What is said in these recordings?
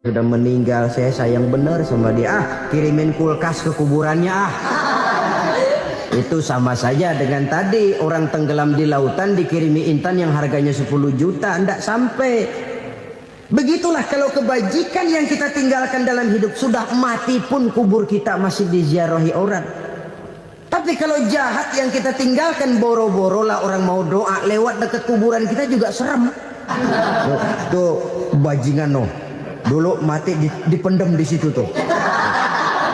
sudah meninggal, saya sayang bener sama dia. Kirimin kulkas ke kuburannya Itu sama saja dengan tadi orang tenggelam di lautan dikirimi intan yang harganya 10 juta, tidak sampai. Begitulah kalau kebajikan yang kita tinggalkan dalam hidup, sudah mati pun kubur kita masih diziarahi orang. Tapi kalau jahat yang kita tinggalkan, boro-boro lah orang mau doa lewat dekat kuburan kita juga serem. Tuh bajingan dulu mati dipendem di situ tuh.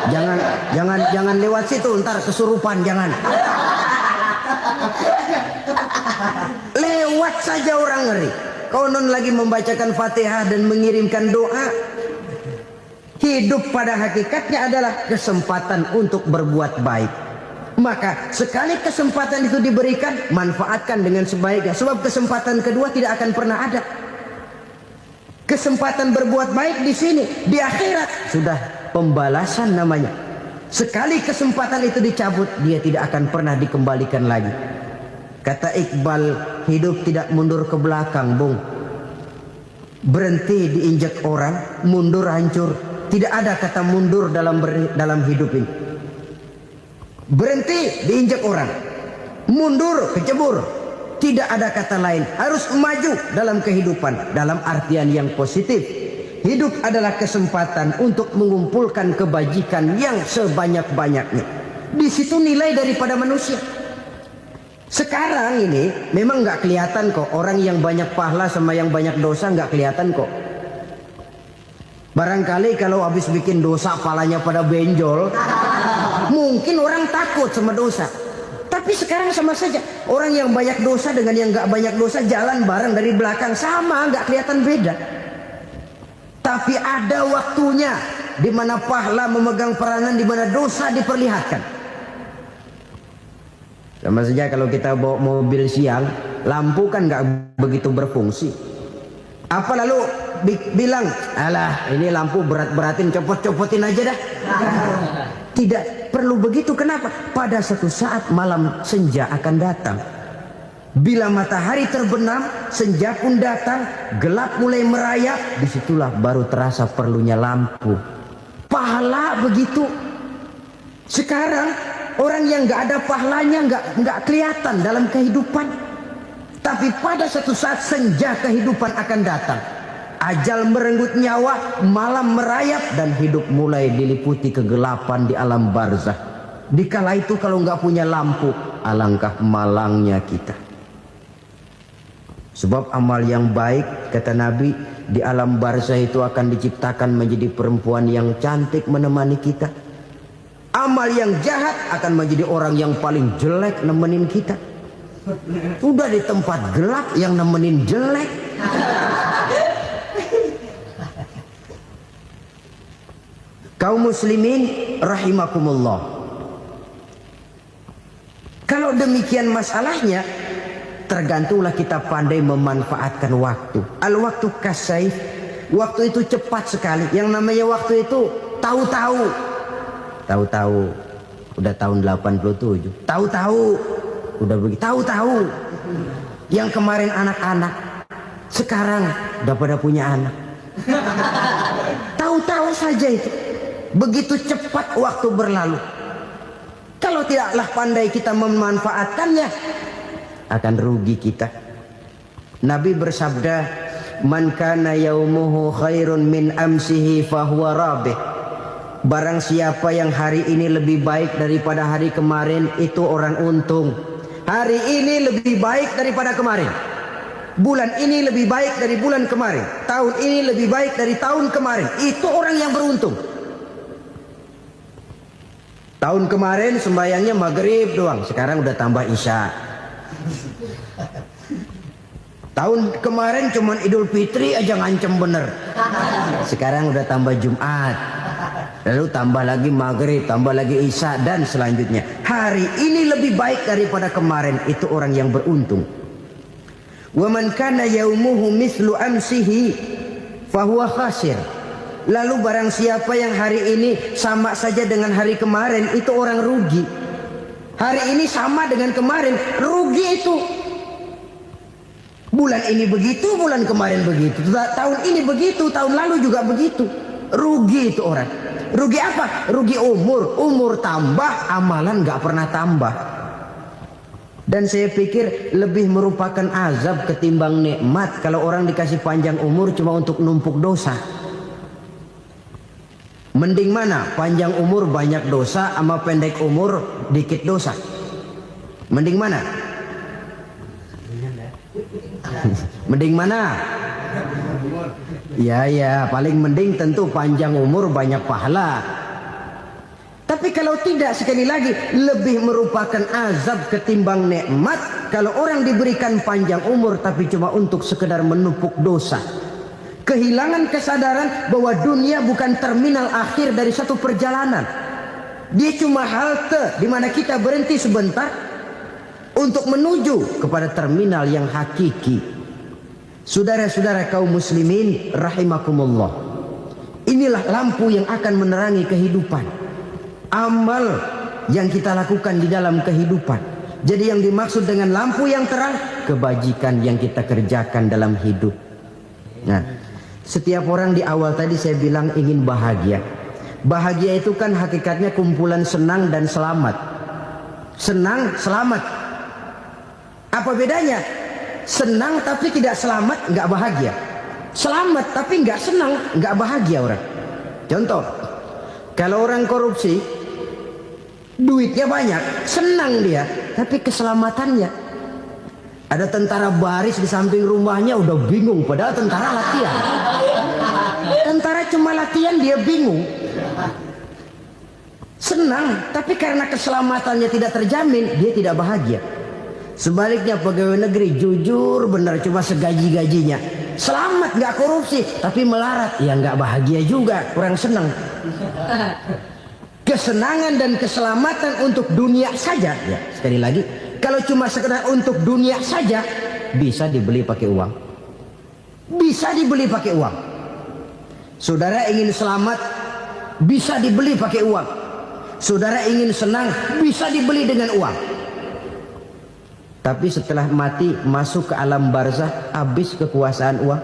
Jangan lewat situ, ntar kesurupan, jangan. Lewat saja orang ngeri. Konon lagi membacakan Fatihah dan mengirimkan doa. Hidup pada hakikatnya adalah kesempatan untuk berbuat baik. Maka sekali kesempatan itu diberikan, manfaatkan dengan sebaiknya. Sebab kesempatan kedua tidak akan pernah ada. Kesempatan berbuat baik di sini, di akhirat sudah pembalasan namanya. Sekali kesempatan itu dicabut, dia tidak akan pernah dikembalikan lagi. Kata Iqbal, hidup tidak mundur ke belakang, Bung. Berhenti diinjak orang, mundur hancur. Tidak ada kata mundur dalam hidup ini. Berhenti diinjak orang, mundur kecebur. Tidak ada kata lain. Harus maju dalam kehidupan, dalam artian yang positif. Hidup adalah kesempatan untuk mengumpulkan kebajikan yang sebanyak-banyaknya. Di situ nilai daripada manusia. Sekarang ini memang nggak kelihatan kok, orang yang banyak pahala sama yang banyak dosa nggak kelihatan kok. Barangkali kalau habis bikin dosa palanya pada benjol, mungkin orang takut sama dosa. Tapi sekarang sama saja, orang yang banyak dosa dengan yang nggak banyak dosa jalan bareng dari belakang, sama, nggak kelihatan beda. Tapi ada waktunya di mana pahala memegang peranan, di mana dosa diperlihatkan. Sama saja kalau kita bawa mobil siang, lampu kan nggak begitu berfungsi. Apa lalu bilang, alah ini lampu berat-beratin, copot-copotin aja dah. Tidak perlu begitu. Kenapa? Pada suatu saat malam senja akan datang. Bila matahari terbenam, senja pun datang, gelap mulai merayap, disitulah baru terasa perlunya lampu. Pahala begitu. Sekarang orang yang nggak ada pahalanya nggak kelihatan dalam kehidupan. Tapi pada suatu saat senja kehidupan akan datang. Ajal merenggut nyawa, malam merayap, dan hidup mulai diliputi kegelapan di alam barzah. Dikala itu kalau nggak punya lampu, alangkah malangnya kita. Sebab amal yang baik, kata Nabi, di alam barzah itu akan diciptakan menjadi perempuan yang cantik menemani kita. Amal yang jahat akan menjadi orang yang paling jelek nemenin kita. Udah di tempat gelap yang nemenin jelek. Kaum muslimin rahimakumullah. Kalau demikian masalahnya, tergantunglah kita pandai memanfaatkan waktu. Al-waktu kasayf. Waktu itu cepat sekali. Yang namanya waktu itu tahu-tahu. Tahu-tahu udah tahun 87. Tahu-tahu udah begitu. Tahu-tahu yang kemarin anak-anak sekarang udah pada punya anak. Tahu-tahu saja itu. Begitu cepat waktu berlalu. Kalau tidaklah pandai kita memanfaatkannya, akan rugi kita. Nabi bersabda, "Man kana yaumuhu khairun min amsihi fahuwa rabih." Barang siapa yang hari ini lebih baik daripada hari kemarin, itu orang untung. Hari ini lebih baik daripada kemarin. Bulan ini lebih baik dari bulan kemarin. Tahun ini lebih baik dari tahun kemarin. Itu orang yang beruntung. Tahun kemarin sembahyangnya maghrib doang, sekarang udah tambah isya. Tahun kemarin cuman Idul Fitri aja ngancem bener, sekarang udah tambah Jumat, lalu tambah lagi maghrib, tambah lagi isya, dan selanjutnya. Hari ini lebih baik daripada kemarin, itu orang yang beruntung. Wa man kana yaumuhu mislu amsihi fahuwa khasir. Lalu barang siapa yang hari ini sama saja dengan hari kemarin, itu orang rugi. Hari ini sama dengan kemarin, rugi itu. Bulan ini begitu, bulan kemarin begitu, tahun ini begitu, tahun lalu juga begitu. Rugi itu orang. Rugi apa? Rugi umur. Umur tambah, amalan gak pernah tambah. Dan saya pikir lebih merupakan azab ketimbang nikmat kalau orang dikasih panjang umur cuma untuk numpuk dosa. Mending mana? Panjang umur banyak dosa sama pendek umur dikit dosa. Mending mana? Mending mana? Ya, paling mending tentu panjang umur banyak pahala. Tapi kalau tidak, sekali lagi, lebih merupakan azab ketimbang nikmat kalau orang diberikan panjang umur tapi cuma untuk sekedar menumpuk dosa. Kehilangan kesadaran bahwa dunia bukan terminal akhir dari satu perjalanan. Dia cuma halte di mana kita berhenti sebentar untuk menuju kepada terminal yang hakiki. Saudara-saudara kaum muslimin rahimakumullah, inilah lampu yang akan menerangi kehidupan. Amal yang kita lakukan di dalam kehidupan. Jadi yang dimaksud dengan lampu yang terang, kebajikan yang kita kerjakan dalam hidup. Nah, setiap orang di awal tadi saya bilang ingin bahagia. Bahagia itu kan hakikatnya kumpulan senang dan selamat. Senang, selamat. Apa bedanya? Senang tapi tidak selamat, nggak bahagia. Selamat tapi nggak senang, nggak bahagia orang. Contoh, kalau orang korupsi, duitnya banyak, senang dia, tapi keselamatannya. Ada tentara baris di samping rumahnya udah bingung, padahal tentara latihan. Tentara cuma latihan, dia bingung. Senang, tapi karena keselamatannya tidak terjamin, dia tidak bahagia. Sebaliknya pegawai negeri jujur benar cuma segaji-gajinya, selamat nggak korupsi tapi melarat, ya nggak bahagia juga, kurang senang. Kesenangan dan keselamatan untuk dunia saja, ya sekali lagi, kalau cuma sekedar untuk dunia saja bisa dibeli pakai uang, bisa dibeli pakai uang. Saudara ingin selamat bisa dibeli pakai uang, saudara ingin senang bisa dibeli dengan uang. Tapi setelah mati masuk ke alam barzah, habis kekuasaan uang.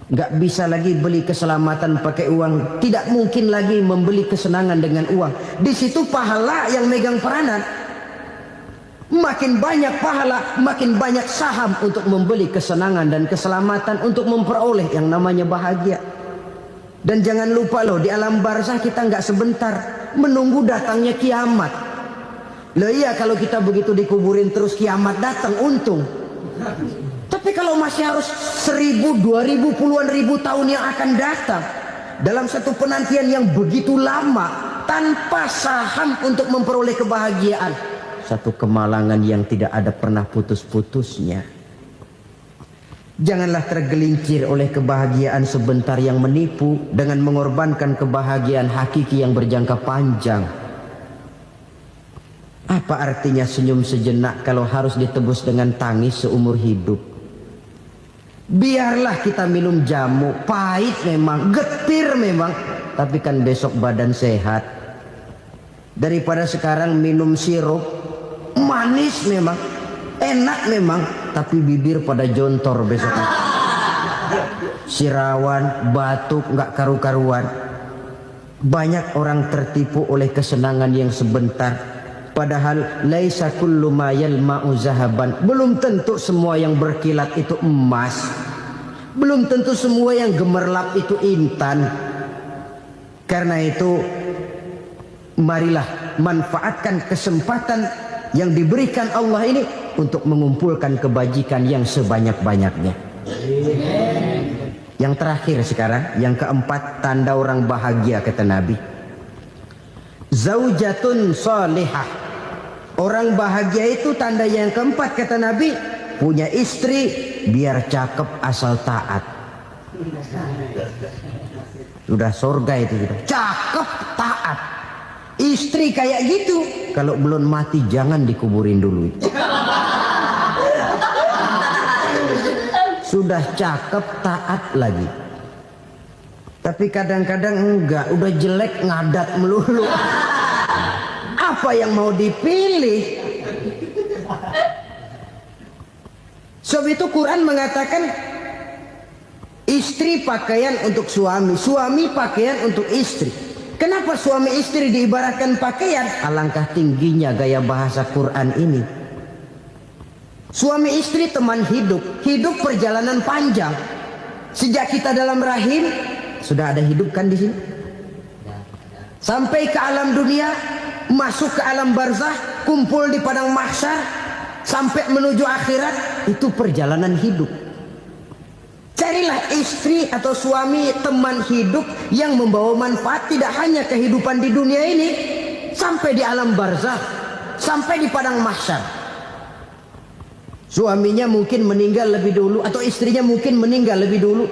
Nggak bisa lagi beli keselamatan pakai uang. Tidak mungkin lagi membeli kesenangan dengan uang. Di situ pahala yang megang peranan. Makin banyak pahala, makin banyak saham untuk membeli kesenangan dan keselamatan, untuk memperoleh yang namanya bahagia. Dan jangan lupa loh, di alam barzah kita nggak sebentar menunggu datangnya kiamat. Loh iya, kalau kita begitu dikuburin terus kiamat datang, untung. Tapi kalau masih harus 1000, 2000, puluhan ribu tahun yang akan datang, dalam satu penantian yang begitu lama, tanpa saham untuk memperoleh kebahagiaan, satu kemalangan yang tidak ada pernah putus-putusnya. Janganlah tergelincir oleh kebahagiaan sebentar yang menipu dengan mengorbankan kebahagiaan hakiki yang berjangka panjang. Apa artinya senyum sejenak kalau harus ditebus dengan tangis seumur hidup? Biarlah kita minum jamu, pahit memang, getir memang, tapi kan besok badan sehat. Daripada sekarang minum sirup, manis memang, enak memang, tapi bibir pada jontor besok. Sirawan, batuk, nggak karu-karuan. Banyak orang tertipu oleh kesenangan yang sebentar. Padahal laisa kullu ma yalma'u zahaban. Belum tentu semua yang berkilat itu emas. Belum tentu semua yang gemerlap itu intan. Karena itu marilah manfaatkan kesempatan yang diberikan Allah ini untuk mengumpulkan kebajikan yang sebanyak-banyaknya. Yang terakhir sekarang, yang keempat, tanda orang bahagia kata Nabi. Zaujatun salihah. Orang bahagia itu tanda yang keempat kata Nabi, punya istri biar cakep asal taat. Sudah surga itu sudah. Cakep taat. Istri kayak gitu kalau belum mati jangan dikuburin dulu. Sudah cakep taat lagi. Tapi kadang-kadang enggak, udah jelek ngadat melulu. Apa yang mau dipilih? Sebab itu Quran mengatakan istri pakaian untuk suami, suami pakaian untuk istri. Kenapa suami istri diibaratkan pakaian? Alangkah tingginya gaya bahasa Quran ini. Suami istri teman hidup, hidup perjalanan panjang. Sejak kita dalam rahim sudah ada hidup kan di sini. Sampai ke alam dunia, masuk ke alam barzah, kumpul di padang mahsyar, sampai menuju akhirat, itu perjalanan hidup. Carilah istri atau suami teman hidup yang membawa manfaat tidak hanya kehidupan di dunia ini, sampai di alam barzah, sampai di padang mahsyar. Suaminya mungkin meninggal lebih dulu atau istrinya mungkin meninggal lebih dulu.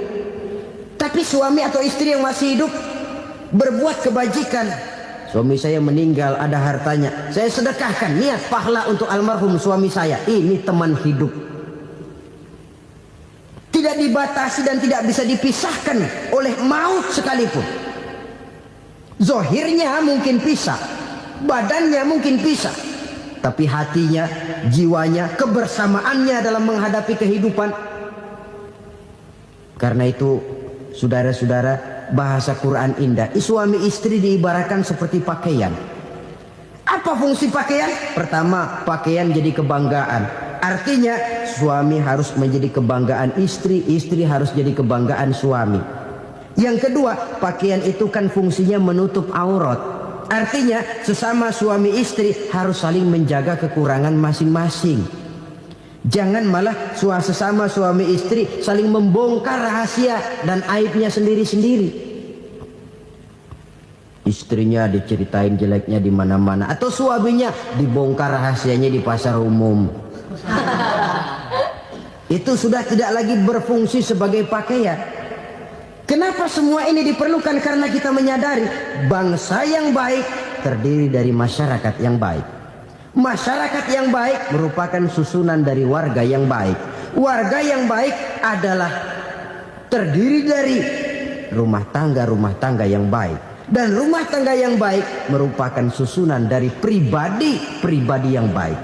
Tapi suami atau istri yang masih hidup berbuat kebajikan. Suami saya meninggal, ada hartanya, saya sedekahkan, niat pahala untuk almarhum suami saya. Ini teman hidup. Tidak dibatasi dan tidak bisa dipisahkan oleh maut sekalipun. Zohirnya mungkin pisah, badannya mungkin pisah, tapi hatinya, jiwanya, kebersamaannya dalam menghadapi kehidupan. Karena itu, saudara-saudara, bahasa Quran indah. Suami istri diibaratkan seperti pakaian. Apa fungsi pakaian? Pertama, pakaian jadi kebanggaan. Artinya suami harus menjadi kebanggaan istri, istri harus jadi kebanggaan suami. Yang kedua, pakaian itu kan fungsinya menutup aurat. Artinya sesama suami istri harus saling menjaga kekurangan masing-masing. Jangan malah sesama suami istri saling membongkar rahasia dan aibnya sendiri-sendiri. Istrinya diceritain jeleknya di mana-mana, atau suaminya dibongkar rahasianya di pasar umum. Itu sudah tidak lagi berfungsi sebagai pakaian. Kenapa semua ini diperlukan? Karena kita menyadari bangsa yang baik terdiri dari masyarakat yang baik. Masyarakat yang baik merupakan susunan dari warga yang baik. Warga yang baik adalah terdiri dari rumah tangga yang baik. Dan rumah tangga yang baik merupakan susunan dari pribadi yang baik.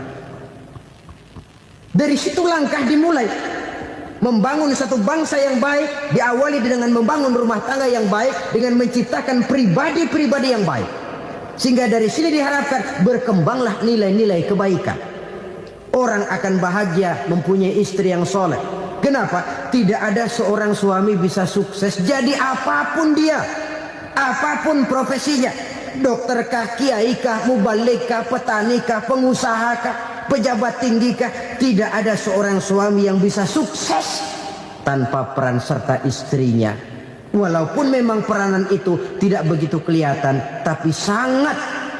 Dari situ langkah dimulai. Membangun satu bangsa yang baik diawali dengan membangun rumah tangga yang baik, dengan menciptakan pribadi-pribadi yang baik. Sehingga dari sini diharapkan berkembanglah nilai-nilai kebaikan. Orang akan bahagia mempunyai istri yang soleh. Kenapa? Tidak ada seorang suami bisa sukses jadi apapun dia, apapun profesinya. Dokter kah, kiai kah, mubalik kah, petani kah, pengusaha kah, pejabat tinggi kah. Tidak ada seorang suami yang bisa sukses tanpa peran serta istrinya. Walaupun memang peranan itu tidak begitu kelihatan, tapi sangat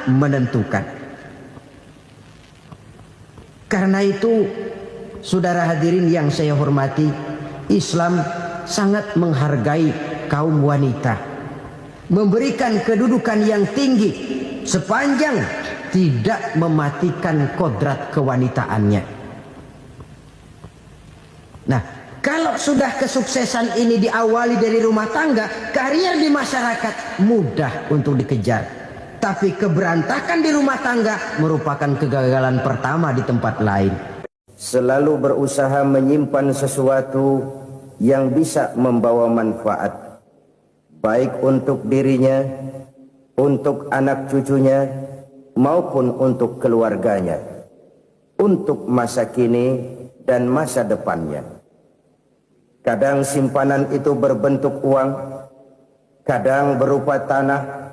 menentukan. Karena itu, saudara hadirin yang saya hormati, Islam sangat menghargai kaum wanita, memberikan kedudukan yang tinggi sepanjang tidak mematikan kodrat kewanitaannya. Nah, kalau sudah kesuksesan ini diawali dari rumah tangga, karier di masyarakat mudah untuk dikejar. Tapi keberantakan di rumah tangga merupakan kegagalan pertama di tempat lain. Selalu berusaha menyimpan sesuatu yang bisa membawa manfaat, baik untuk dirinya, untuk anak cucunya, maupun untuk keluarganya, untuk masa kini dan masa depannya. Kadang simpanan itu berbentuk uang, kadang berupa tanah,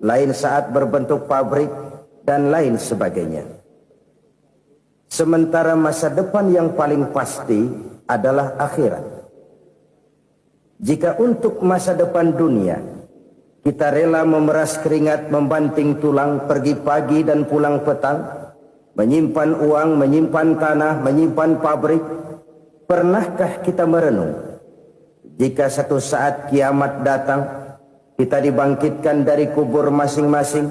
lain saat berbentuk pabrik, dan lain sebagainya. Sementara masa depan yang paling pasti adalah akhirat. Jika untuk masa depan dunia, kita rela memeras keringat, membanting tulang, pergi pagi dan pulang petang, menyimpan uang, menyimpan tanah, menyimpan pabrik, pernahkah kita merenung jika satu saat kiamat datang, kita dibangkitkan dari kubur masing-masing,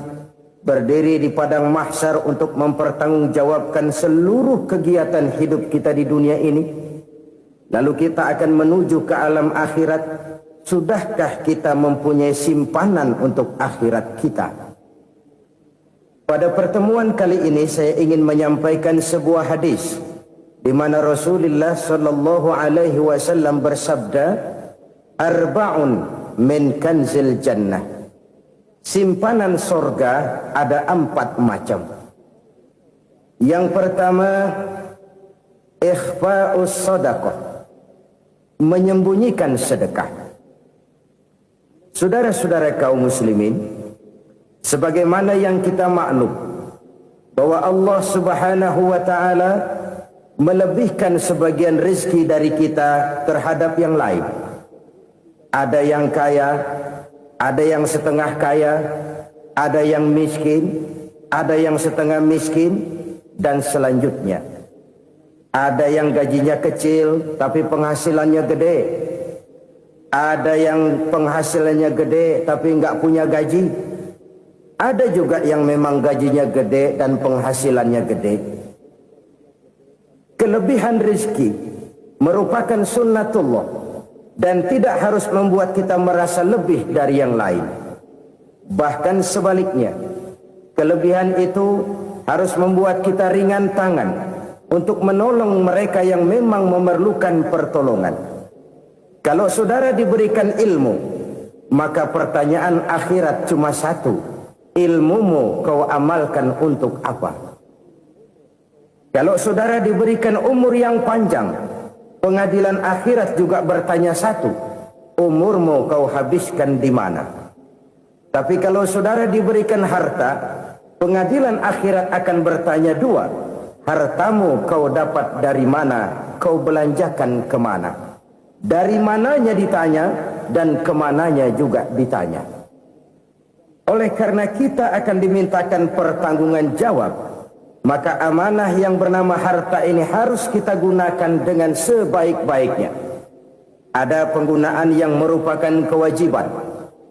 berdiri di padang mahsyar untuk mempertanggungjawabkan seluruh kegiatan hidup kita di dunia ini, lalu kita akan menuju ke alam akhirat. Sudahkah kita mempunyai simpanan untuk akhirat kita? Pada pertemuan kali ini saya ingin menyampaikan sebuah hadis di mana Rasulullah sallallahu alaihi wasallam bersabda, arba'un min kanzil jannah. Simpanan sorga ada 4 macam. Yang pertama, ikhfa'us sadaqah, menyembunyikan sedekah. Saudara-saudara kaum muslimin, sebagaimana yang kita maklum bahwa Allah Subhanahu wa taala melebihkan sebagian rezeki dari kita terhadap yang lain. Ada yang kaya, ada yang setengah kaya, ada yang miskin, ada yang setengah miskin, dan selanjutnya. Ada yang gajinya kecil tapi penghasilannya gede. Ada yang penghasilannya gede tapi nggak punya gaji. Ada juga yang memang gajinya gede dan penghasilannya gede. Kelebihan rezeki merupakan sunnatullah dan tidak harus membuat kita merasa lebih dari yang lain. Bahkan sebaliknya, kelebihan itu harus membuat kita ringan tangan untuk menolong mereka yang memang memerlukan pertolongan. Kalau saudara diberikan ilmu, maka pertanyaan akhirat cuma satu: ilmumu kau amalkan untuk apa? Kalau saudara diberikan umur yang panjang, pengadilan akhirat juga bertanya satu: umurmu kau habiskan di mana? Tapi kalau saudara diberikan harta, pengadilan akhirat akan bertanya 2: hartamu kau dapat dari mana? Kau belanjakan kemana? Dari mananya ditanya, dan kemananya juga ditanya. Oleh karena kita akan dimintakan pertanggungan jawab, maka amanah yang bernama harta ini harus kita gunakan dengan sebaik-baiknya. Ada penggunaan yang merupakan kewajiban,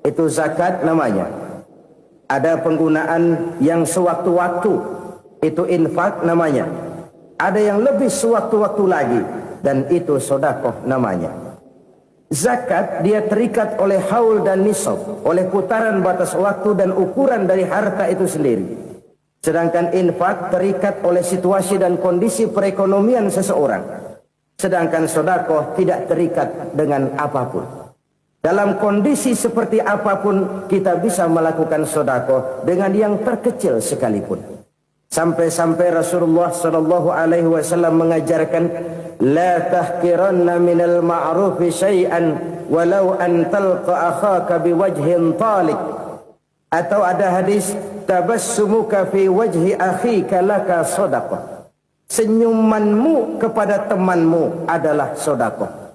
itu zakat namanya. Ada penggunaan yang sewaktu-waktu, itu infak namanya. Ada yang lebih sewaktu-waktu lagi, dan itu sedekah namanya. Zakat dia terikat oleh haul dan nisab, oleh putaran batas waktu dan ukuran dari harta itu sendiri. Sedangkan infak terikat oleh situasi dan kondisi perekonomian seseorang. Sedangkan sedekah tidak terikat dengan apapun. Dalam kondisi seperti apapun kita bisa melakukan sedekah dengan yang terkecil sekalipun. Sampai-sampai Rasulullah sallallahu alaihi wasallam mengajarkan, la tahqiranna minal ma'rufi syai'an walau an talqa akhaka biwajhin talik. Atau ada hadis, tabassumuka fi wajhi akhika laka sedekah. Senyumanmu kepada temanmu adalah sedekah.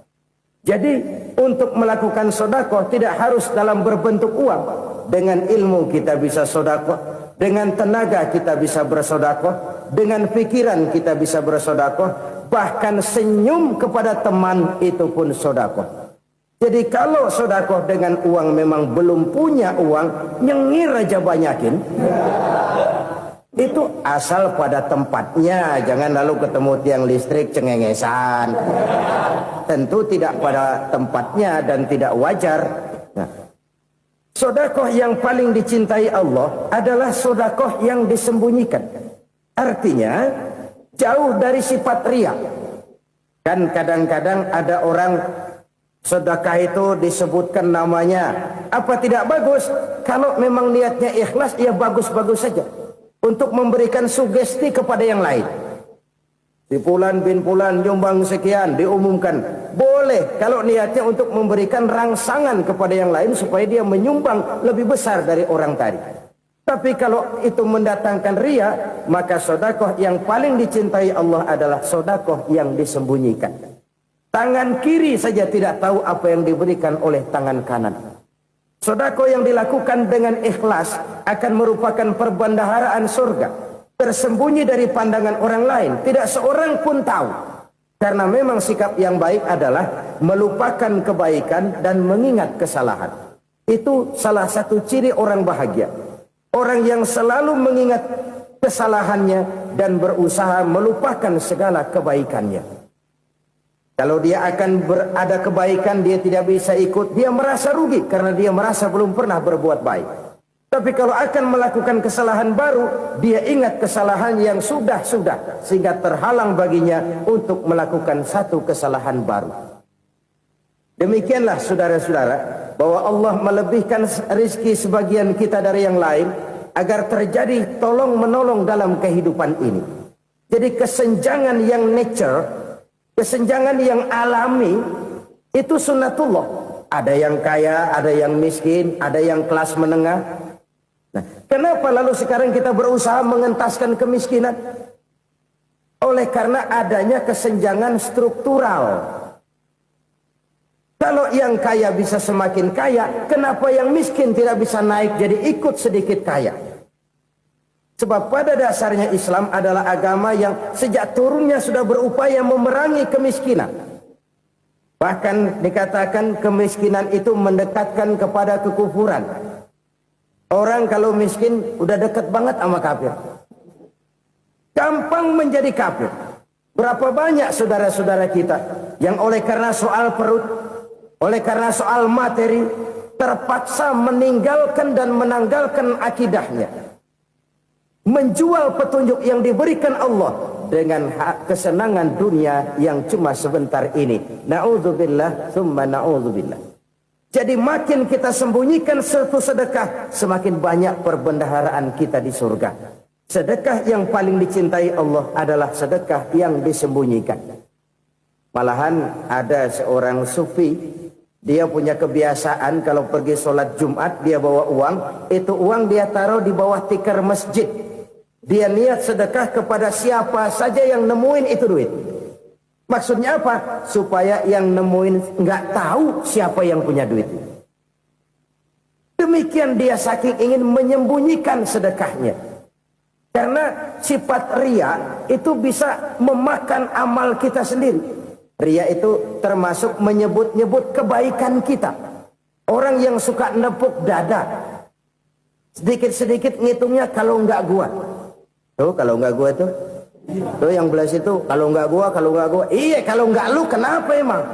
Jadi untuk melakukan sedekah tidak harus dalam berbentuk uang. Dengan ilmu kita bisa sedekah. Dengan tenaga kita bisa bersedekah, dengan pikiran kita bisa bersedekah, bahkan senyum kepada teman itu pun sedekah. Jadi kalau sedekah dengan uang memang belum punya uang, nyengir aja banyakin. Itu asal pada tempatnya, jangan lalu ketemu tiang listrik cengengesan. Tentu tidak pada tempatnya dan tidak wajar. Nah, sedekah yang paling dicintai Allah adalah sedekah yang disembunyikan. Artinya jauh dari sifat riya. Kan kadang-kadang ada orang sedekah itu disebutkan namanya. Apa tidak bagus? Kalau memang niatnya ikhlas, ya bagus-bagus saja. Untuk memberikan sugesti kepada yang lain. Si Fulan bin Fulan nyumbang sekian, diumumkan. Boleh kalau niatnya untuk memberikan rangsangan kepada yang lain supaya dia menyumbang lebih besar dari orang tadi. Tapi kalau itu mendatangkan riya, maka sedekah yang paling dicintai Allah adalah sedekah yang disembunyikan. Tangan kiri saja tidak tahu apa yang diberikan oleh tangan kanan. Sedekah yang dilakukan dengan ikhlas akan merupakan perbendaharaan surga, tersembunyi dari pandangan orang lain, tidak seorang pun tahu. Karena memang sikap yang baik adalah melupakan kebaikan dan mengingat kesalahan. Itu salah satu ciri orang bahagia. Orang yang selalu mengingat kesalahannya dan berusaha melupakan segala kebaikannya. Kalau dia akan berada kebaikan, dia tidak bisa ikut, dia merasa rugi karena dia merasa belum pernah berbuat baik. Tapi kalau akan melakukan kesalahan baru, dia ingat kesalahan yang sudah-sudah, sehingga terhalang baginya untuk melakukan satu kesalahan baru. Demikianlah saudara-saudara, bahwa Allah melebihkan rizki sebagian kita dari yang lain, agar terjadi tolong menolong dalam kehidupan ini. Jadi kesenjangan yang nature, kesenjangan yang alami, itu sunnatullah. Ada yang kaya, ada yang miskin, ada yang kelas menengah. Nah, kenapa lalu sekarang kita berusaha mengentaskan kemiskinan? Oleh karena adanya kesenjangan struktural. Kalau yang kaya bisa semakin kaya, kenapa yang miskin tidak bisa naik jadi ikut sedikit kaya? Sebab pada dasarnya Islam adalah agama yang sejak turunnya sudah berupaya memerangi kemiskinan. Bahkan dikatakan kemiskinan itu mendekatkan kepada kekufuran. Orang kalau miskin udah dekat banget sama kafir. Gampang menjadi kafir. Berapa banyak saudara-saudara kita yang oleh karena soal perut, oleh karena soal materi, terpaksa meninggalkan dan menanggalkan akidahnya. Menjual petunjuk yang diberikan Allah dengan kesenangan dunia yang cuma sebentar ini. Na'udzubillah, summa na'udzubillah. Jadi makin kita sembunyikan satu sedekah, semakin banyak perbendaharaan kita di surga. Sedekah yang paling dicintai Allah adalah sedekah yang disembunyikan. Malahan ada seorang sufi, dia punya kebiasaan kalau pergi sholat Jumat dia bawa uang, itu uang dia taruh di bawah tikar masjid. Dia niat sedekah kepada siapa saja yang nemuin itu duit. Maksudnya apa? Supaya yang nemuin nggak tahu siapa yang punya duit. Demikian dia saking ingin menyembunyikan sedekahnya. Karena sifat ria itu bisa memakan amal kita sendiri. Ria itu termasuk menyebut-nyebut kebaikan kita. Orang yang suka nepuk dada, sedikit-sedikit ngitungnya kalau nggak gua. Tuh kalau nggak gua tuh. Tuh yang belas itu, kalau nggak gua. Iya, kalau nggak lu kenapa emang?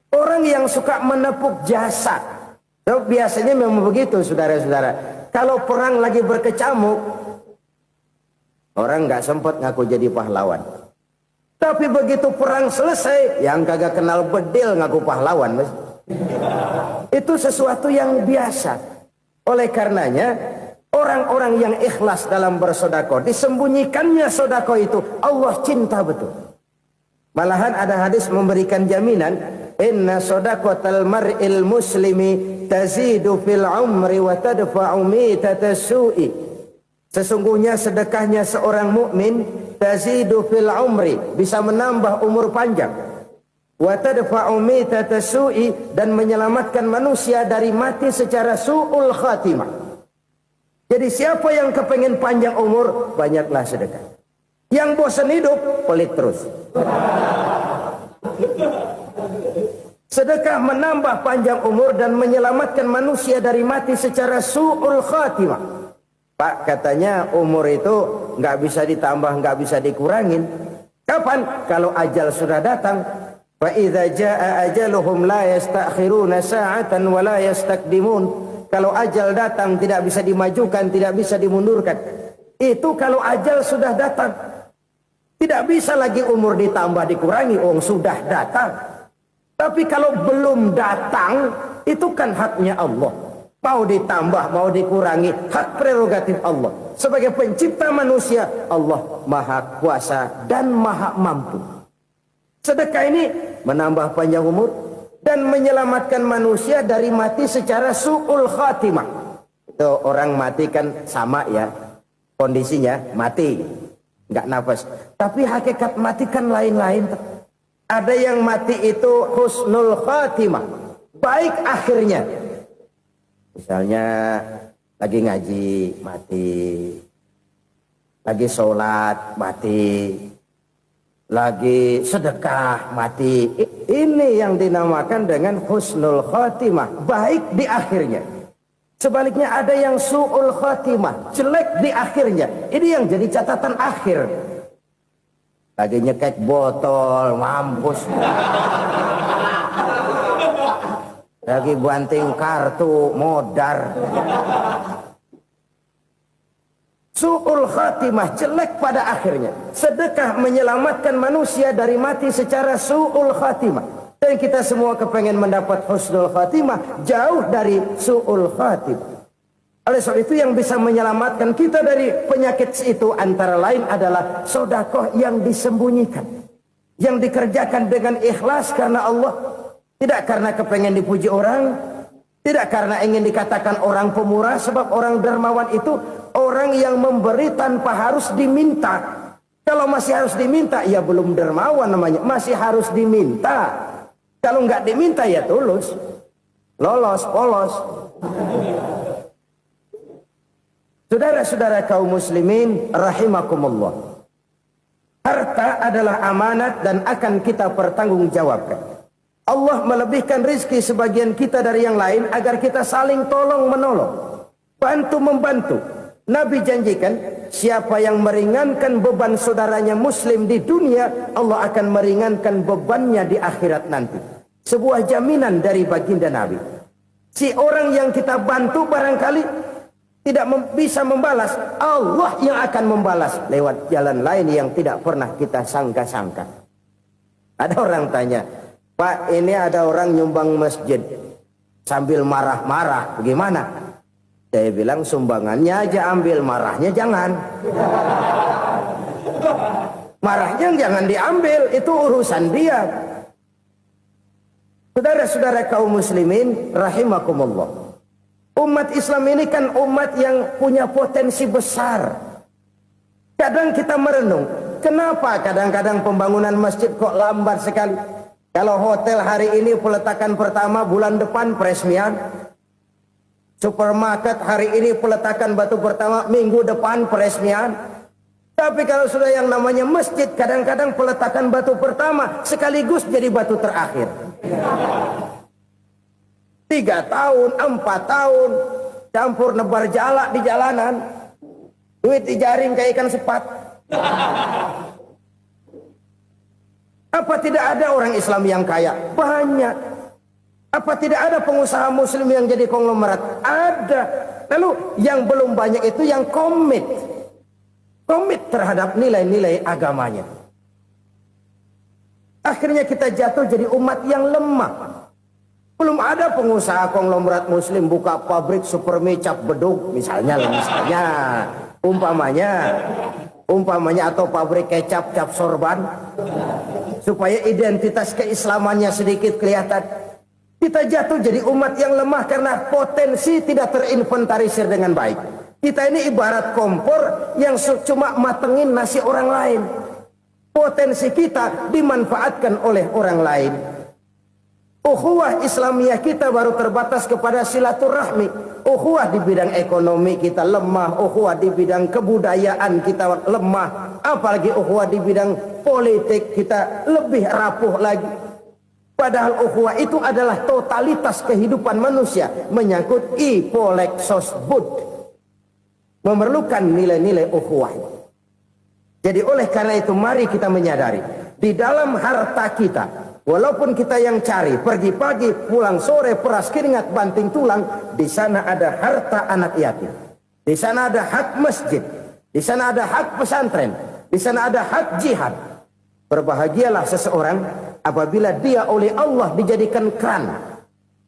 Orang yang suka menepuk jasa. Tuh, biasanya memang begitu, saudara-saudara. Kalau perang lagi berkecamuk, orang nggak sempat ngaku jadi pahlawan. Tapi begitu perang selesai, yang kagak kenal bedil ngaku pahlawan. Mas. Itu sesuatu yang biasa. Oleh karenanya, orang-orang yang ikhlas dalam bersodako, disembunyikannya sodako itu, Allah cinta betul. Malahan ada hadis memberikan jaminan, inna sodakotal mar'il muslimi tazidu fil umri wa tadfa'u mitata su'i. Sesungguhnya sedekahnya seorang mukmin tazidu fil umri, bisa menambah umur panjang. Wa tadfa'u mitata su'i, dan menyelamatkan manusia dari mati secara su'ul khatimah. Jadi siapa yang kepengen panjang umur, banyaklah sedekah. Yang bosan hidup, pelit terus. Sedekah menambah panjang umur dan menyelamatkan manusia dari mati secara su'ul khatimah. Pak, katanya umur itu nggak bisa ditambah, nggak bisa dikurangin. Kapan? Kalau ajal sudah datang. Fa idza jaa ajaluhum la yastakhiruna sa'atan wa la yastaqdimun. Kalau ajal datang tidak bisa dimajukan, tidak bisa dimundurkan. Itu kalau ajal sudah datang. Tidak bisa lagi umur ditambah dikurangi, sudah datang. Tapi kalau belum datang, itu kan haknya Allah. Mau ditambah, mau dikurangi, hak prerogatif Allah. Sebagai pencipta manusia, Allah maha kuasa dan maha mampu. Sedekah ini menambah panjang umur dan menyelamatkan manusia dari mati secara su'ul khatimah. Itu orang mati kan sama ya, kondisinya mati, nggak nafas. Tapi hakikat mati kan lain-lain. Ada yang mati itu husnul khatimah, baik akhirnya. Misalnya lagi ngaji mati, lagi sholat mati, lagi sedekah mati. Ini yang dinamakan dengan husnul khatimah, baik di akhirnya. Sebaliknya ada yang su'ul khatimah, jelek di akhirnya. Ini yang jadi catatan akhir. Lagi nyekek botol, mampus. Lagi banting kartu modar. Su'ul khatimah, jelek pada akhirnya. Sedekah menyelamatkan manusia dari mati secara su'ul khatimah. Dan kita semua kepengen mendapat husnul khatimah, jauh dari su'ul khatimah. Oleh sebab itu yang bisa menyelamatkan kita dari penyakit itu antara lain adalah sedekah yang disembunyikan, yang dikerjakan dengan ikhlas karena Allah, tidak karena kepengen dipuji orang, tidak karena ingin dikatakan orang pemurah. Sebab orang dermawan itu orang yang memberi tanpa harus diminta. Kalau masih harus diminta, ya belum dermawan namanya. Masih harus diminta. Kalau nggak diminta, ya tulus. Lolos, polos. Saudara-saudara kaum muslimin rahimakumullah. Harta adalah amanat dan akan kita pertanggungjawabkan. Allah melebihkan rizki sebagian kita dari yang lain agar kita saling tolong menolong, bantu membantu. Nabi janjikan siapa yang meringankan beban saudaranya muslim di dunia, Allah akan meringankan bebannya di akhirat nanti. Sebuah jaminan dari baginda Nabi. Si orang yang kita bantu barangkali tidak bisa membalas, Allah yang akan membalas lewat jalan lain yang tidak pernah kita sangka-sangka. Ada orang tanya, Pak, ini ada orang nyumbang masjid sambil marah-marah, bagaimana? Saya bilang sumbangannya aja ambil, marahnya jangan. Marahnya jangan diambil, itu urusan dia. Saudara-saudara kaum muslimin rahimakumullah. Umat Islam ini kan umat yang punya potensi besar. Kadang kita merenung, kenapa kadang-kadang pembangunan masjid kok lambat sekali? Kalau hotel hari ini peletakan pertama, bulan depan peresmian. Supermarket hari ini peletakan batu pertama, minggu depan peresmian. Tapi kalau sudah yang namanya masjid, kadang-kadang peletakan batu pertama sekaligus jadi batu terakhir. 3 tahun, 4 tahun, campur nebar jalak di jalanan, duit dijaring kayak ikan sepat. Apa tidak ada orang Islam yang kaya? Banyak. Apa tidak ada pengusaha muslim yang jadi konglomerat? Ada. Lalu yang belum banyak itu yang komit terhadap nilai-nilai agamanya. Akhirnya kita jatuh jadi umat yang lemah. Belum ada pengusaha konglomerat muslim buka pabrik super mie cap beduk misalnya umpamanya atau pabrik kecap cap sorban supaya identitas keislamannya sedikit kelihatan. Kita jatuh jadi umat yang lemah karena potensi tidak terinventarisir dengan baik. Kita ini ibarat kompor yang cuma matengin nasi orang lain. Potensi kita dimanfaatkan oleh orang lain. Ukhuwah Islamiyah kita baru terbatas kepada silaturahmi. Ukhuwah di bidang ekonomi kita lemah. Ukhuwah di bidang kebudayaan kita lemah. Apalagi ukhuwah di bidang politik kita lebih rapuh lagi. Padahal ukhuwah itu adalah totalitas kehidupan manusia. Menyangkut ipolek sosbud. Memerlukan nilai-nilai ukhuwah. Jadi oleh karena itu mari kita menyadari. Di dalam harta kita, walaupun kita yang cari, pergi pagi, pulang sore, peras keringat, banting tulang, di sana ada harta anak yatim. Di sana ada hak masjid. Di sana ada hak pesantren. Di sana ada hak jihad. Berbahagialah seseorang apabila dia oleh Allah dijadikan keran.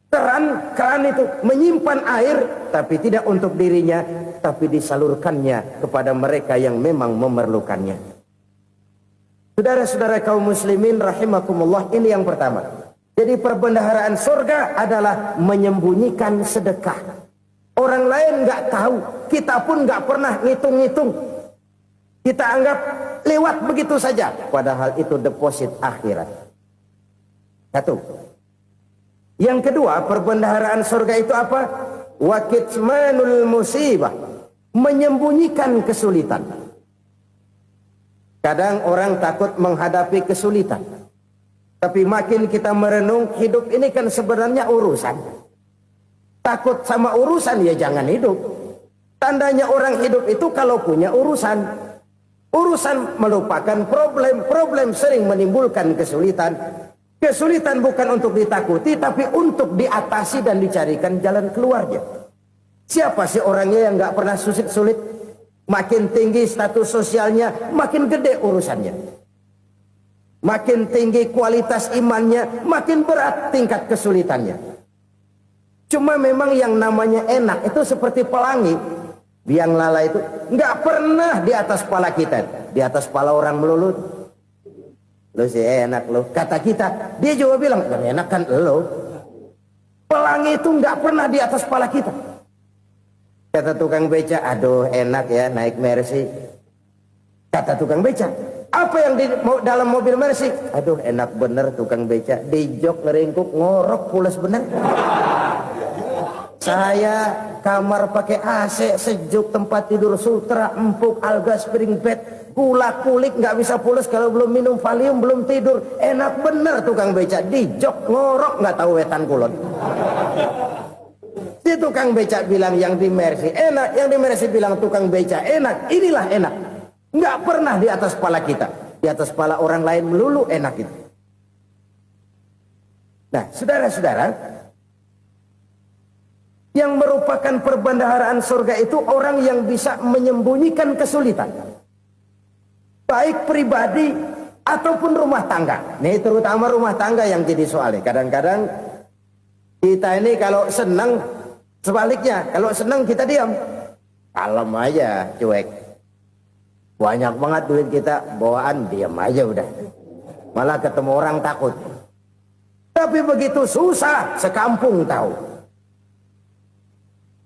Keran itu menyimpan air, tapi tidak untuk dirinya, tapi disalurkannya kepada mereka yang memang memerlukannya. Saudara-saudara kaum muslimin rahimakumullah, ini yang pertama. Jadi perbendaharaan surga adalah menyembunyikan sedekah. Orang lain nggak tahu, kita pun nggak pernah ngitung-ngitung. Kita anggap lewat begitu saja, padahal itu deposit akhirat. Satu. Yang kedua, perbendaharaan surga itu apa? Wa kitmanul musibah, menyembunyikan kesulitan. Kadang orang takut menghadapi kesulitan. Tapi makin kita merenung, hidup ini kan sebenarnya urusan. Takut sama urusan, ya jangan hidup. Tandanya orang hidup itu kalau punya urusan. Urusan melupakan problem. Problem sering menimbulkan kesulitan. Kesulitan bukan untuk ditakuti, tapi untuk diatasi dan dicarikan jalan keluarnya. Siapa sih orangnya yang nggak pernah sulit-sulit? Makin tinggi status sosialnya, makin gede urusannya. Makin tinggi kualitas imannya, makin berat tingkat kesulitannya. Cuma memang yang namanya enak itu seperti pelangi. Biang lala itu nggak pernah di atas kepala kita, di atas kepala orang melulu. Lu sih enak lu, kata kita. Dia juga bilang, yang enak kan lu. Pelangi itu nggak pernah di atas kepala kita. Kata tukang beca, aduh enak ya naik Mercy. Kata tukang beca, apa yang di dalam mobil Mercy? Aduh enak bener tukang beca, di jok ngeringkuk ngorok pules bener. Saya kamar pakai AC sejuk, tempat tidur sutra empuk, alga spring bed, gula kulik nggak bisa pules kalau belum minum Valium, belum tidur. Enak bener tukang beca, di jok ngorok nggak tahu wetan kulon. Si tukang beca bilang yang di Mercy enak, yang di Mercy bilang tukang beca enak. Inilah enak, nggak pernah di atas kepala kita, di atas kepala orang lain melulu enak itu. Nah, saudara-saudara, yang merupakan perbendaharaan surga itu orang yang bisa menyembunyikan kesulitan, baik pribadi ataupun rumah tangga. Nih terutama rumah tangga yang jadi soalnya. Kadang-kadang kita ini kalau senang, sebaliknya kalau senang kita diam, kalem aja, cuek. Banyak banget duit kita bawaan, diam aja udah. Malah ketemu orang takut. Tapi begitu susah, sekampung tahu.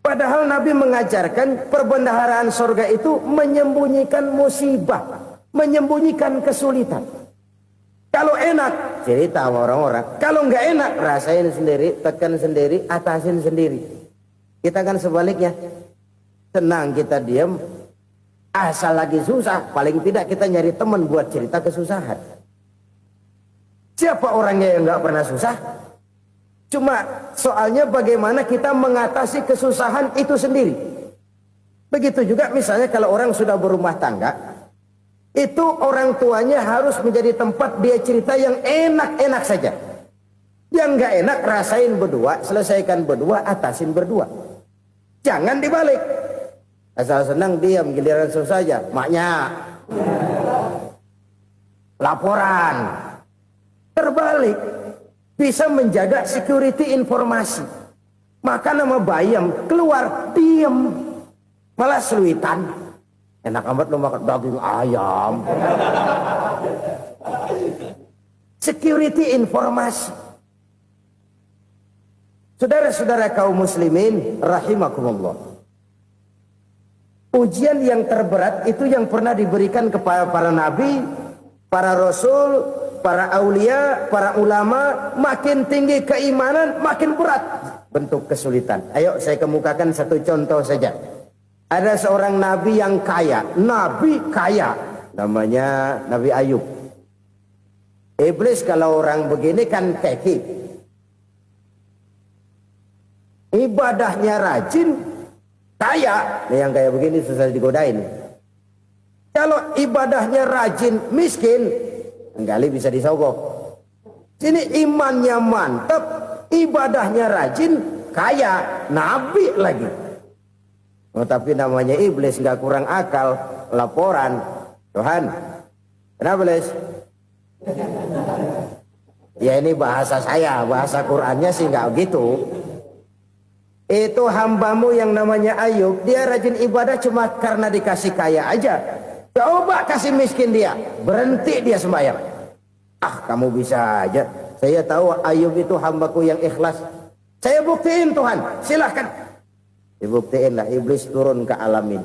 Padahal Nabi mengajarkan perbendaharaan surga itu menyembunyikan musibah, menyembunyikan kesulitan. Kalau enak, cerita sama orang-orang. Kalau nggak enak, rasain sendiri, tekan sendiri, atasin sendiri. Kita kan sebaliknya. Senang kita diam, asal lagi susah, paling tidak kita nyari teman buat cerita kesusahan. Siapa orangnya yang nggak pernah susah? Cuma soalnya bagaimana kita mengatasi kesusahan itu sendiri. Begitu juga misalnya kalau orang sudah berumah tangga, itu orang tuanya harus menjadi tempat dia cerita yang enak-enak saja. Yang nggak enak rasain berdua, selesaikan berdua, atasin berdua. Jangan dibalik. Asal senang diam, giliran susah saja. Maknya laporan. Terbalik. Bisa menjaga security informasi. Maka nama bayam keluar diam, malah seluitan. Enak amat lo makan daging ayam. Security informasi. Saudara-saudara kaum muslimin rahimakumullah. Ujian yang terberat itu yang pernah diberikan kepada para nabi, para rasul, para aulia, para ulama. Makin tinggi keimanan, makin berat bentuk kesulitan. Ayo saya kemukakan satu contoh saja. Ada seorang nabi yang kaya, nabi kaya, namanya Nabi Ayub. Iblis kalau orang begini kan keki, ibadahnya rajin, kaya. Nah, yang kayak begini susah digodain. Kalau ibadahnya rajin, miskin, kali bisa disogok. Sini imannya mantap, ibadahnya rajin, kaya, nabi lagi. Oh, tapi namanya iblis, nggak kurang akal. Laporan, Tuhan, kenapa Les? Ya ini bahasa saya, bahasa Qurannya sih nggak gitu. Itu hambamu yang namanya Ayub, dia rajin ibadah cuma karena dikasih kaya aja. Coba kasih miskin dia, berhenti dia sembahyang. Ah, kamu bisa aja. Saya tahu Ayub itu hambaku yang ikhlas. Saya buktiin Tuhan, silahkan. Dibuktiin lah, iblis turun ke alam ini.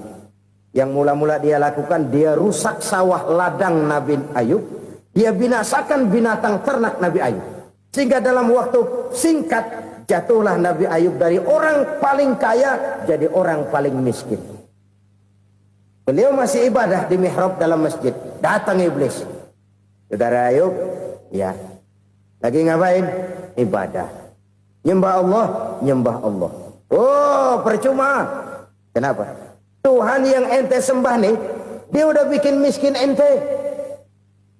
Yang mula-mula dia lakukan, dia rusak sawah ladang Nabi Ayub. Dia binasakan binatang ternak Nabi Ayub. Sehingga dalam waktu singkat, jatuhlah Nabi Ayub dari orang paling kaya jadi orang paling miskin. Beliau masih ibadah di mihrab dalam masjid. Datang iblis. Saudara Ayub, ya. Lagi ngapain? Ibadah. Nyembah Allah, nyembah Allah. Oh, percuma. Kenapa? Tuhan yang ente sembah nih, dia udah bikin miskin ente.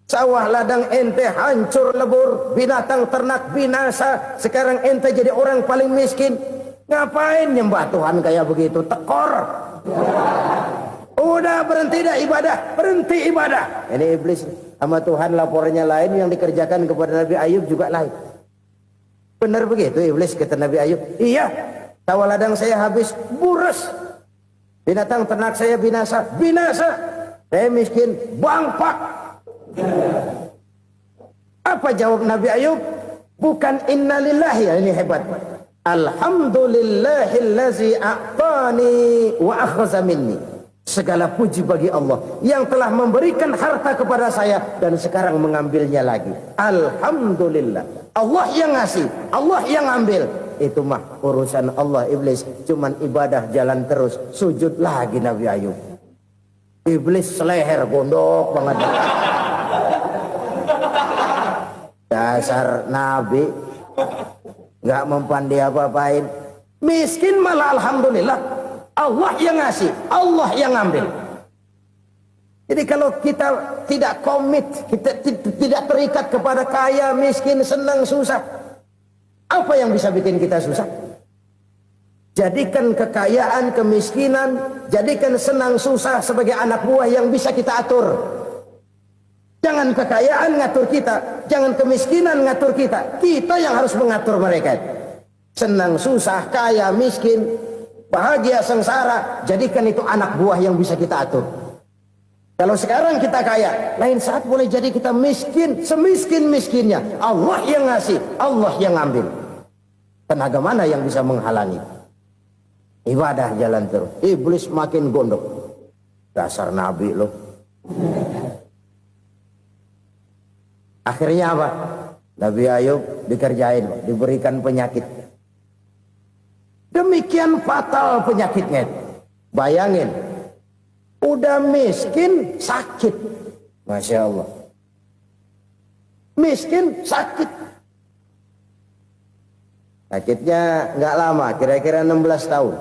Sawah ladang ente hancur lebur, binatang ternak binasa. Sekarang ente jadi orang paling miskin. Ngapain nyembah Tuhan kayak begitu? Tekor. Udah berhenti dah ibadah, berhenti ibadah. Ini iblis sama Tuhan laporannya lain, yang dikerjakan kepada Nabi Ayub juga lain. Benar begitu iblis kata Nabi Ayub? Iya, sawah ladang saya habis, buras. Binatang ternak saya binasa, binasa. Saya miskin, bangpak. Apa jawab Nabi Ayub? Bukan innalillahi, ya ini hebat. Alhamdulillahillazi a'tani wa akhza minni. Segala puji bagi Allah yang telah memberikan harta kepada saya dan sekarang mengambilnya lagi. Alhamdulillah. Allah yang ngasih, Allah yang ambil. Itu mah urusan Allah. Iblis cuman ibadah jalan terus, sujud lagi Nabi Ayub. Iblis seleher gondok banget. Dasar Nabi nggak mempan dia apa-apain. Miskin malah alhamdulillah. Allah yang ngasih, Allah yang ngambil. Jadi kalau kita tidak komit, kita tidak terikat kepada kaya, miskin, senang, susah, apa yang bisa bikin kita susah? Jadikan kekayaan, kemiskinan, jadikan senang susah sebagai anak buah yang bisa kita atur. Jangan kekayaan ngatur kita, jangan kemiskinan ngatur kita. Kita yang harus mengatur mereka. Senang susah, kaya, miskin, bahagia, sengsara, jadikan itu anak buah yang bisa kita atur. Kalau sekarang kita kaya, lain saat boleh jadi kita miskin, semiskin-miskinnya. Allah yang ngasih, Allah yang ngambil. Tenaga mana yang bisa menghalangi? Ibadah jalan terus. Iblis makin gondok. Dasar Nabi loh. Akhirnya apa? Nabi Ayub dikerjain, diberikan penyakit. Demikian fatal penyakitnya. Bayangin, udah miskin sakit. Masya Allah. Miskin sakit. Sakitnya nggak lama, kira-kira 16 tahun.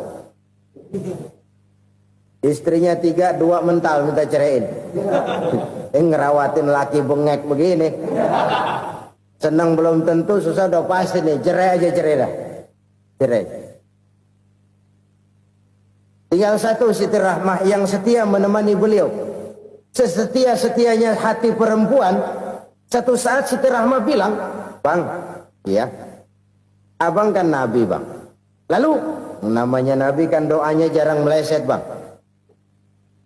Istrinya 3, 2 mental minta ceraiin. Ngerawatin laki bengek begini. Senang belum tentu, susah udah pasti nih. Cerai aja, cerai dah. Cerai. Tinggal satu Siti Rahmah yang setia menemani beliau. Sesetia-setianya hati perempuan. Satu saat Siti Rahmah bilang, "Bang, iya, abang kan Nabi bang. Lalu namanya Nabi kan doanya jarang meleset bang.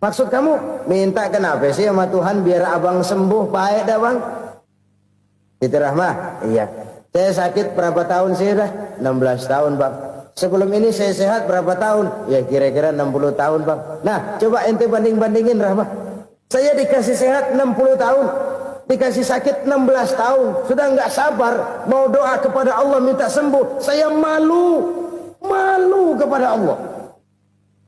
Maksud kamu minta kenapa sih sama Tuhan biar abang sembuh baik dah bang?" Siti Rahmah, iya. Saya sakit berapa tahun sih dah? 16 tahun bang. Sebelum ini saya sehat berapa tahun? Ya kira-kira 60 tahun bang. Nah coba ente banding-bandingin Rahmah. Saya dikasih sehat 60 tahun. Dikasih sakit 16 tahun. Sudah nggak sabar mau doa kepada Allah minta sembuh. Saya malu kepada Allah.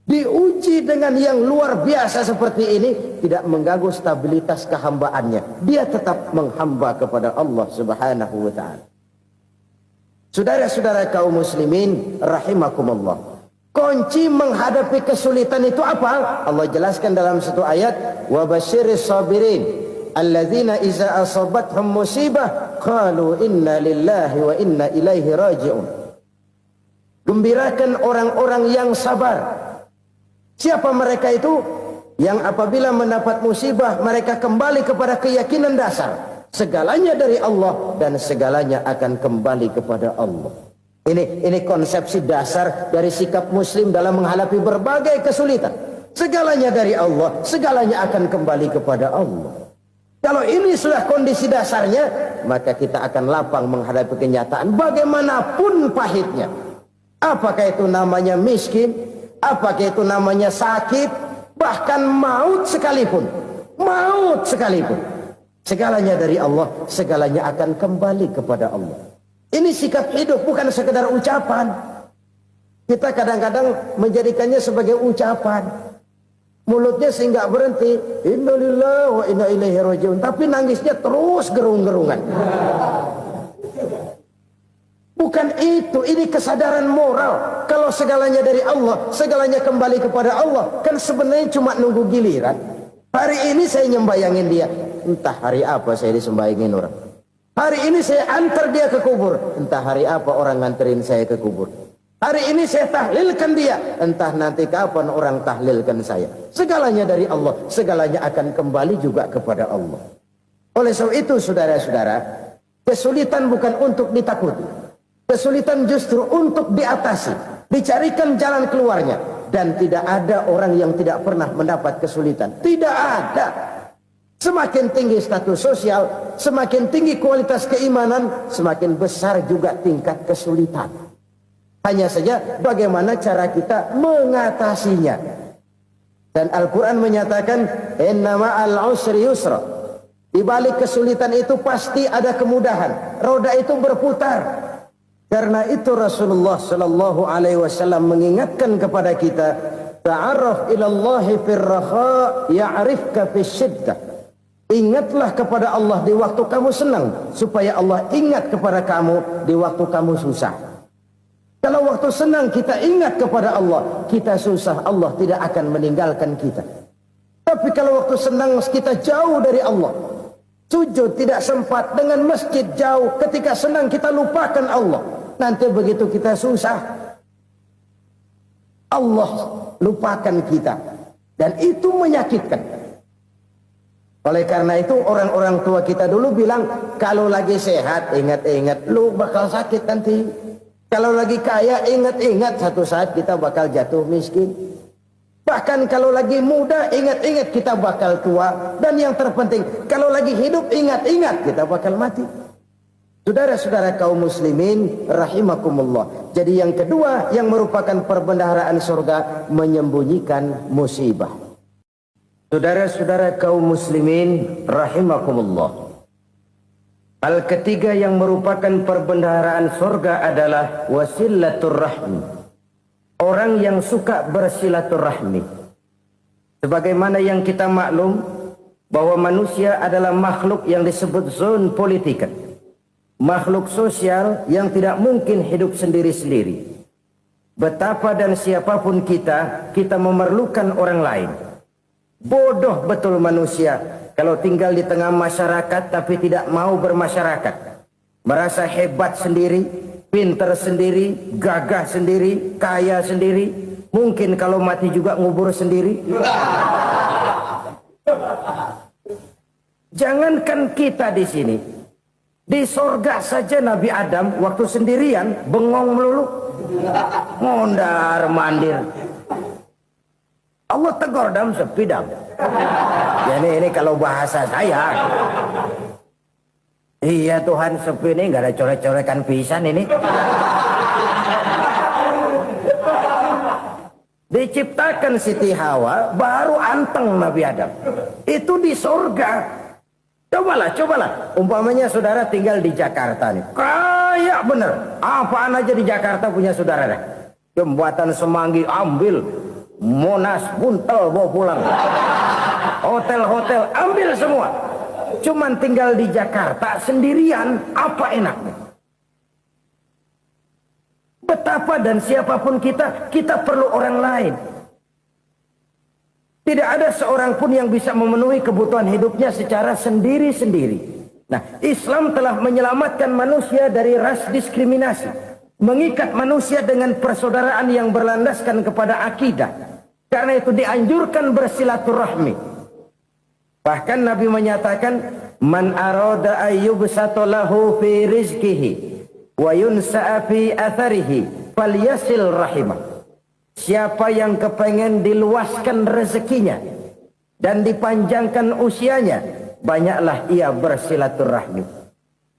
Diuji dengan yang luar biasa seperti ini, tidak mengganggu stabilitas kehambaannya. Dia tetap menghamba kepada Allah Subhanahu wa ta'ala. Saudara-saudara kaum muslimin rahimakumullah. Kunci menghadapi kesulitan itu apa? Allah jelaskan dalam satu ayat, wa basyiris sabirin alladzina iza asabathum musibah qalu inna lillahi wa inna ilaihi raji'un. Gembirakan orang-orang yang sabar. Siapa mereka itu? Yang apabila mendapat musibah mereka kembali kepada keyakinan dasar. Segalanya dari Allah dan segalanya akan kembali kepada Allah. Ini konsepsi dasar dari sikap muslim dalam menghadapi berbagai kesulitan. Segalanya dari Allah, segalanya akan kembali kepada Allah. Kalau ini sudah kondisi dasarnya, maka kita akan lapang menghadapi kenyataan bagaimanapun pahitnya. Apakah itu namanya miskin? Apakah itu namanya sakit? Bahkan maut sekalipun. Maut sekalipun. Segalanya dari Allah, segalanya akan kembali kepada Allah. Ini sikap hidup, bukan sekedar ucapan. Kita kadang-kadang menjadikannya sebagai ucapan. Mulutnya sehingga berhenti. Innalillahi wa inna ilaihi raji'un. Tapi nangisnya terus gerung-gerungan. Bukan itu, ini kesadaran moral. Kalau segalanya dari Allah, segalanya kembali kepada Allah. Kan sebenarnya cuma nunggu giliran. Hari ini saya nyembayangin dia. entah hari apa saya disembayangin orang. Hari ini saya antar dia ke kubur, entah hari apa orang nganterin saya ke kubur. Hari ini saya tahlilkan dia, entah nanti kapan orang tahlilkan saya. Segalanya dari Allah, segalanya akan kembali juga kepada Allah. Oleh sebab itu saudara-saudara, kesulitan bukan untuk ditakuti. Kesulitan justru untuk diatasi, dicarikan jalan keluarnya. Dan tidak ada orang yang tidak pernah mendapat kesulitan. Tidak ada. Semakin tinggi status sosial, semakin tinggi kualitas keimanan, semakin besar juga tingkat kesulitan. Hanya saja bagaimana cara kita mengatasinya. Dan Al-Quran menyatakan, inna ma'al usri yusra. Di balik kesulitan itu pasti ada kemudahan. Roda itu berputar. Karena itu Rasulullah sallallahu alaihi wasallam mengingatkan kepada kita, ta'arraf ila Allah fir raha ya'rifka fis syiddah. Ingatlah kepada Allah di waktu kamu senang, supaya Allah ingat kepada kamu di waktu kamu susah. Kalau waktu senang kita ingat kepada Allah, kita susah, Allah tidak akan meninggalkan kita. Tapi kalau waktu senang kita jauh dari Allah, sujud tidak sempat, dengan masjid jauh, ketika senang kita lupakan Allah. Nanti begitu kita susah, Allah lupakan kita. Dan itu menyakitkan. Oleh karena itu orang-orang tua kita dulu bilang, kalau lagi sehat ingat-ingat lu bakal sakit nanti. Kalau lagi kaya ingat-ingat satu saat kita bakal jatuh miskin. Bahkan kalau lagi muda ingat-ingat kita bakal tua. Dan yang terpenting, kalau lagi hidup ingat-ingat kita bakal mati. Saudara-saudara kaum muslimin rahimakumullah. Jadi yang kedua yang merupakan perbendaharaan surga, menyembunyikan musibah. Saudara-saudara kaum muslimin rahimakumullah. Hal ketiga yang merupakan perbendaharaan surga adalah wasilatur rahmi. Orang yang suka bersilaturahmi. Sebagaimana yang kita maklum bahwa manusia adalah makhluk yang disebut zon politika. Makhluk sosial yang tidak mungkin hidup sendiri-sendiri. Betapa dan siapapun kita memerlukan orang lain. Bodoh betul manusia kalau tinggal di tengah masyarakat tapi tidak mau bermasyarakat. Merasa hebat sendiri, pinter sendiri, gagah sendiri, kaya sendiri. Mungkin kalau mati juga ngubur sendiri. Jangankan kita di sini. Di sorga saja Nabi Adam waktu sendirian bengong melulu, mondar mandir. Allah tegur dam sepi dam. Ya ini kalau bahasa saya. Iya Tuhan sepi ini nggak ada coret-corekan pisan ini. Diciptakan Siti Hawa baru anteng Nabi Adam. Itu di sorga. Cobalah. Umpamanya saudara tinggal di Jakarta nih. Kayak bener. Apaan aja di Jakarta punya saudara dah. Jembatan Semanggi ambil. Monas Buntel bawa pulang. Hotel-hotel ambil semua. Cuman tinggal di Jakarta sendirian. Apa enaknya? Betapa dan siapapun kita perlu orang lain. Tidak ada seorang pun yang bisa memenuhi kebutuhan hidupnya secara sendiri-sendiri. Nah, Islam telah menyelamatkan manusia dari ras diskriminasi. Mengikat manusia dengan persaudaraan yang berlandaskan kepada akidah. Karena itu dianjurkan bersilaturahmi. Bahkan Nabi menyatakan, Man arada ayyubsata lahu fi rizkihi wa yunsa'a fi atharihi falyasil rahimah. Siapa yang kepengen diluaskan rezekinya dan dipanjangkan usianya, banyaklah ia bersilaturahmi.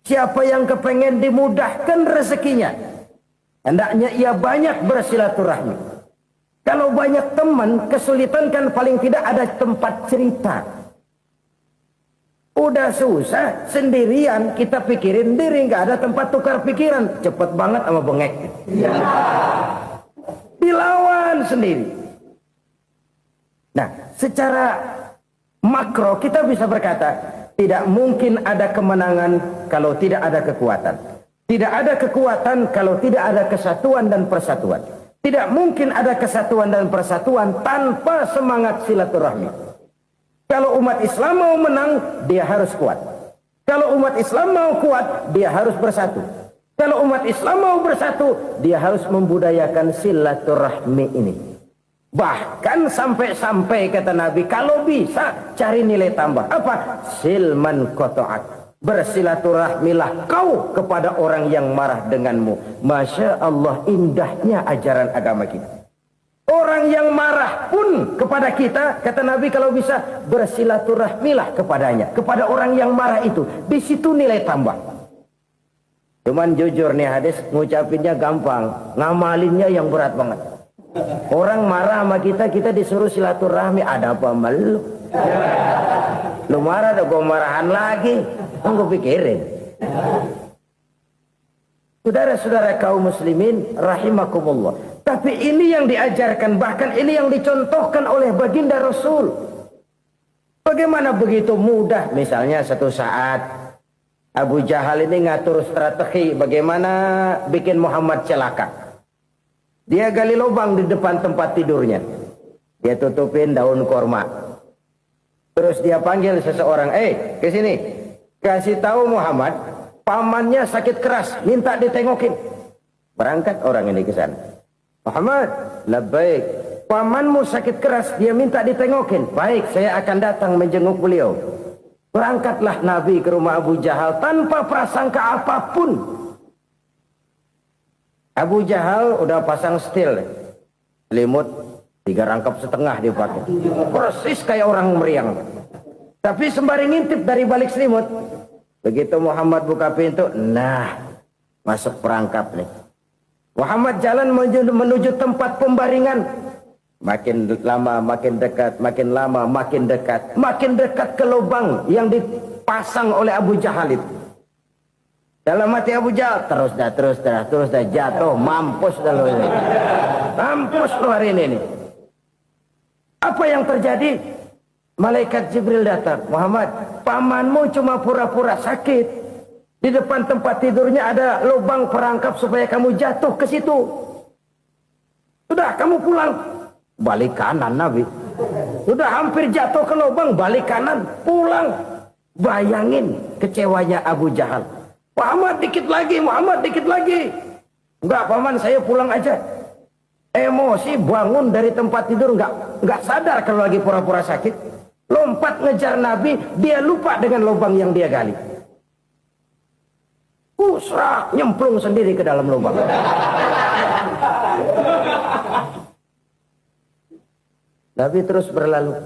Siapa yang kepengen dimudahkan rezekinya, hendaknya ia banyak bersilaturahmi. Kalau banyak teman, kesulitan kan paling tidak ada tempat cerita. Udah susah, sendirian kita pikirin diri, nggak ada tempat tukar pikiran. Cepet banget sama bengek. Dilawan sendiri. Nah, secara makro kita bisa berkata, tidak mungkin ada kemenangan kalau tidak ada kekuatan. Tidak ada kekuatan kalau tidak ada kesatuan dan persatuan. Tidak mungkin ada kesatuan dan persatuan tanpa semangat silaturahmi. Kalau umat Islam mau menang, dia harus kuat. Kalau umat Islam mau kuat, dia harus bersatu. Kalau umat Islam mau bersatu, dia harus membudayakan silaturahmi ini. Bahkan sampai-sampai kata Nabi, kalau bisa cari nilai tambah. Apa? Silman koto'ak. Bersilaturahmilah kau kepada orang yang marah denganmu. Masya Allah, indahnya ajaran agama kita. Orang yang marah pun kepada kita, kata Nabi, kalau bisa bersilaturahmilah kepadanya, kepada orang yang marah itu. Di situ nilai tambah. Cuman jujur nih hadis, ngucapinnya gampang, ngamalinnya yang berat banget. Orang marah sama kita, kita disuruh silaturahmi, ada apa malu? Lu marah, ada gua marahan lagi. Gue pikirin. Saudara-saudara kaum muslimin rahimakumullah. Tapi ini yang diajarkan, bahkan ini yang dicontohkan oleh baginda Rasul. Bagaimana begitu mudah, misalnya satu saat Abu Jahal ini ngatur strategi bagaimana bikin Muhammad celaka. Dia gali lubang di depan tempat tidurnya. Dia tutupin daun korma. Terus dia panggil seseorang, ke sini. Kasih tahu Muhammad, pamannya sakit keras, minta ditengokin. Berangkat orang ini ke sana. Muhammad, labbaik. Pamanmu sakit keras, dia minta ditengokin. Baik, saya akan datang menjenguk beliau. Berangkatlah Nabi ke rumah Abu Jahal tanpa prasangka apapun. Abu Jahal udah pasang setil, selimut 3 rangkap setengah dipakai. Persis kayak orang meriang. Tapi sembari ngintip dari balik selimut, begitu Muhammad buka pintu, nah, masuk perangkap nih. Muhammad jalan menuju tempat pembaringan. Makin lama makin dekat, makin lama makin dekat. Makin dekat ke lubang yang dipasang oleh Abu Jahal itu. Dalam hati Abu Jahal, terus dah jatuh, mampus dah lo ini. Mampus lo hari ini. Apa yang terjadi? Malaikat Jibril datang. Muhammad, pamanmu cuma pura-pura sakit. Di depan tempat tidurnya ada lubang perangkap supaya kamu jatuh ke situ. Sudah, kamu pulang. Balik kanan Nabi. Sudah hampir jatuh ke lubang, balik kanan, pulang. Bayangin kecewanya Abu Jahal. Muhammad dikit lagi, Muhammad dikit lagi. Enggak, paman, saya pulang aja. Emosi bangun dari tempat tidur, enggak sadar kalau lagi pura-pura sakit. Lompat ngejar Nabi, dia lupa dengan lubang yang dia gali. Usrak, nyemplung sendiri ke dalam lubang. Nabi terus berlalu.